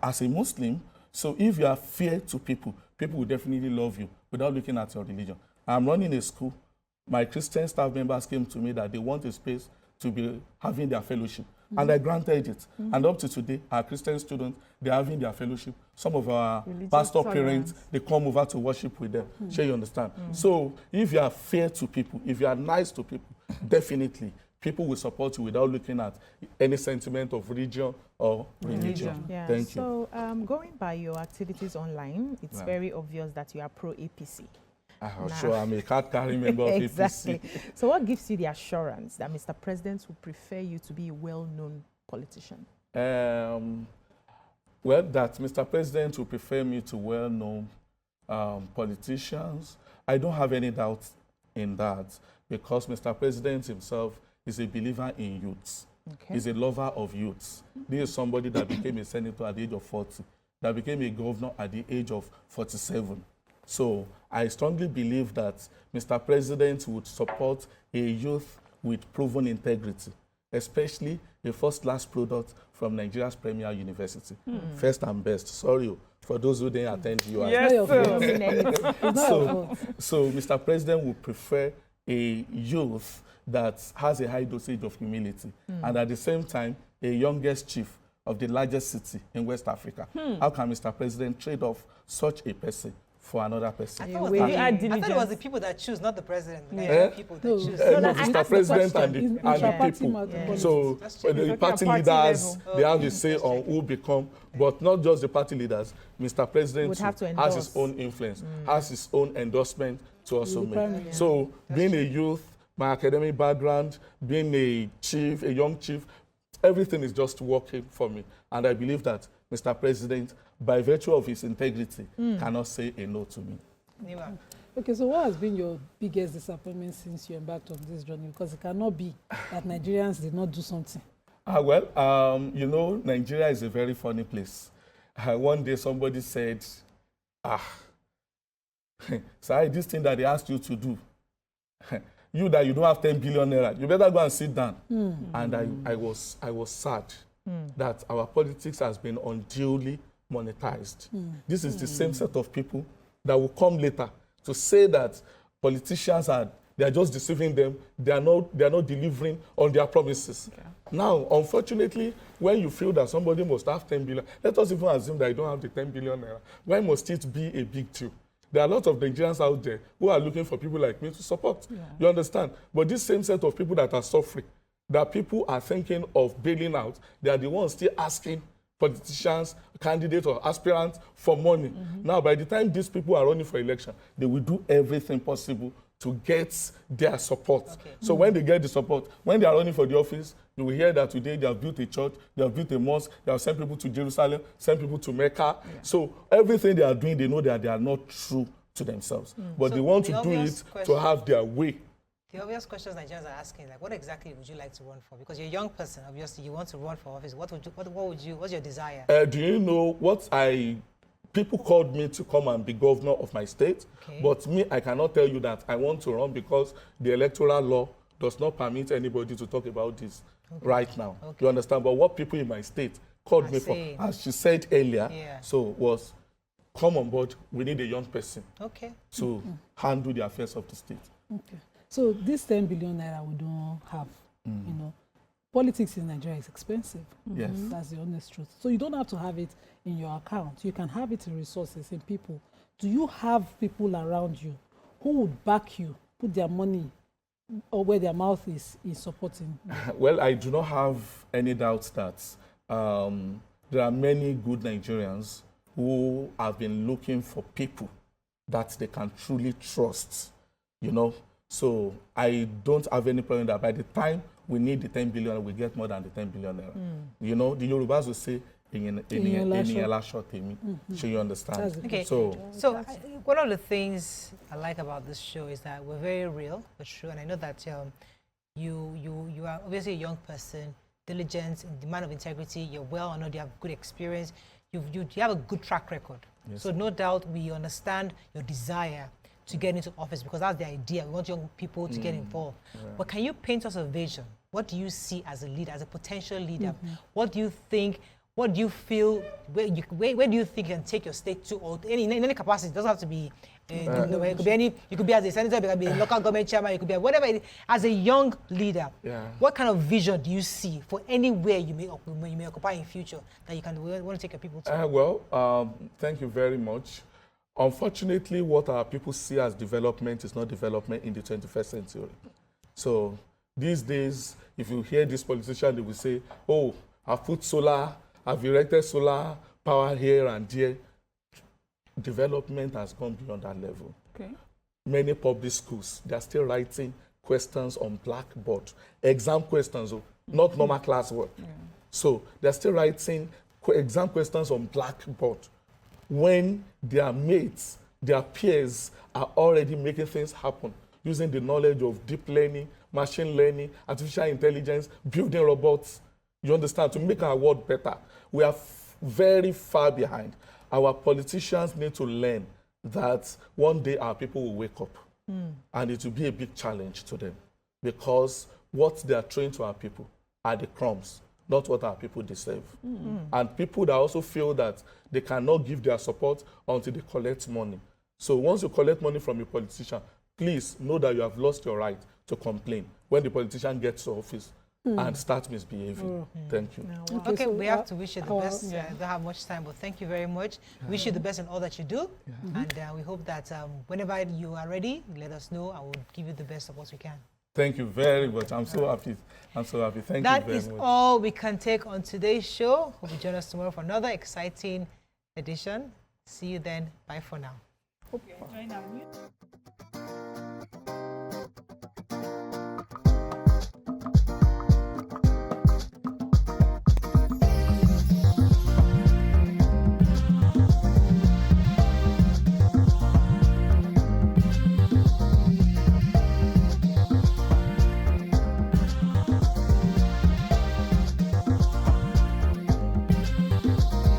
as a Muslim, so if you are fair to people, people will definitely love you without looking at your religion. I'm running a school. My Christian staff members came to me that they want a space to be having their fellowship. And I granted it. And up to today, our Christian students, they're having their fellowship. Some of our pastor parents, they come over to worship with them. Sure, you understand? So if you are fair to people, if you are nice to people, definitely, people will support you without looking at any sentiment of region or religion. Yeah. Thank you. So going by your activities online, it's very obvious that you are pro-APC. Sure, I'm a card-carrying member of Exactly. APC. So what gives you the assurance that Mr. President will prefer you to be a well-known politician? Well, that Mr. President will prefer me to well-known politicians. I don't have any doubt in that, because Mr. President himself is a believer in youths. He's a lover of youths. This is somebody that became a senator at the age of 40, that became a governor at the age of 47. So I strongly believe that Mr. President would support a youth with proven integrity, especially a first-class product from Nigeria's premier university. First and best. Sorry for those who didn't attend you. So Mr. President would prefer a youth that has a high dosage of humility and at the same time a youngest chief of the largest city in West Africa. How can Mr. President trade off such a person for another person? I thought it was the people that choose, not the president. People that choose. Mr. President and the people. So the party leaders, they have a say on who become, but not just the party leaders. Mr. President has his own influence, has his own endorsement to also make. So being a youth, my academic background, being a chief, a young chief, everything is just working for me. And I believe that Mr. President, by virtue of his integrity, cannot say a no to me. Okay, so what has been your biggest disappointment since you embarked on this journey? Because it cannot be that Nigerians did not do something. You know, Nigeria is a very funny place. One day somebody said, sorry, this thing that they asked you to do, you that you don't have 10 billion naira, you better go and sit down. And I was sad that our politics has been unduly monetized. This is the same set of people that will come later to say that politicians they are just deceiving them. They are not delivering on their promises. Now, unfortunately, when you feel that somebody must have 10 billion, let us even assume that you don't have the 10 billion naira. Why must it be a big deal? There are a lot of Nigerians out there who are looking for people like me to support. You understand? But this same set of people that are suffering, that people are thinking of bailing out, they are the ones still asking politicians, candidates or aspirants for money. Now, by the time these people are running for election, they will do everything possible to get their support. So when they get the support, when they are running for the office, You will hear that today they have built a church, they have built a mosque, they have sent people to Jerusalem, sent people to Mecca. Yeah. So everything they are doing, they know that they are not true to themselves. But so they want to do it to have their way. The obvious questions Nigerians are asking, like, what exactly would you like to run for? Because you're a young person, obviously, you want to run for office. What's your desire? Do you know what people called me to come and be governor of my state, but me, I cannot tell you that I want to run because the electoral law does not permit anybody to talk about this right now. You understand? But what people in my state called me for, as she said earlier, was come on board, we need a young person to handle the affairs of the state. Okay. So this 10 billion naira we don't have, you know, politics in Nigeria is expensive. Yes. That's the honest truth. So you don't have to have it in your account. You can have it in resources, in people. Do you have people around you who would back you, put their money or where their mouth is supporting you? Well, I do not have any doubts that there are many good Nigerians who have been looking for people that they can truly trust, you know. So I don't have any problem that by the time we need the 10 billion, we get more than the 10 billion. You know, the Yorubas will say, so you understand? Okay. So one of the things I like about this show is that we're very real, but true. And I know that you are obviously a young person, diligent, in demand of integrity. You're well honored. You have good experience. You have a good track record. Yes. So no doubt we understand your desire to get into office because that's the idea. We want young people to get involved. Right. But can you paint us a vision? What do you see as a leader, as a potential leader? What do you think? What do you feel? Where do you think you can take your state to, or in any capacity? It doesn't have to be. It could be any. You could be as a senator, you could be a local government chairman, you could be whatever it is. As a young leader, what kind of vision do you see for anywhere you may occupy in future that you want to take your people to? Thank you very much. Unfortunately, what our people see as development is not development in the 21st century. So these days, if you hear this politician, they will say, oh, I've put solar, I've erected solar power here and there. Development has gone beyond that level. Okay. Many public schools, they're still writing questions on blackboard, exam questions, not normal classwork. So they're still writing exam questions on blackboard. When their mates, their peers are already making things happen using the knowledge of deep learning, machine learning, artificial intelligence, building robots, you understand, to make our world better. We are very far behind. Our politicians need to learn that one day our people will wake up and it will be a big challenge to them because what they are throwing to our people are the crumbs, not what our people deserve. And people that also feel that they cannot give their support until they collect money. So once you collect money from a politician, please know that you have lost your right to complain when the politician gets to office and start misbehaving. Thank you. Okay, so we have to wish you the best. Don't have much time, but thank you very much. Wish you the best in all that you do. And we hope that whenever you are ready, let us know. I will give you the best of what we can. Thank you very much. I'm so happy. I'm so happy. Thank you very much. That is all we can take on today's show. Hope you join us tomorrow for another exciting edition. See you then. Bye for now. Hope you enjoyed our news.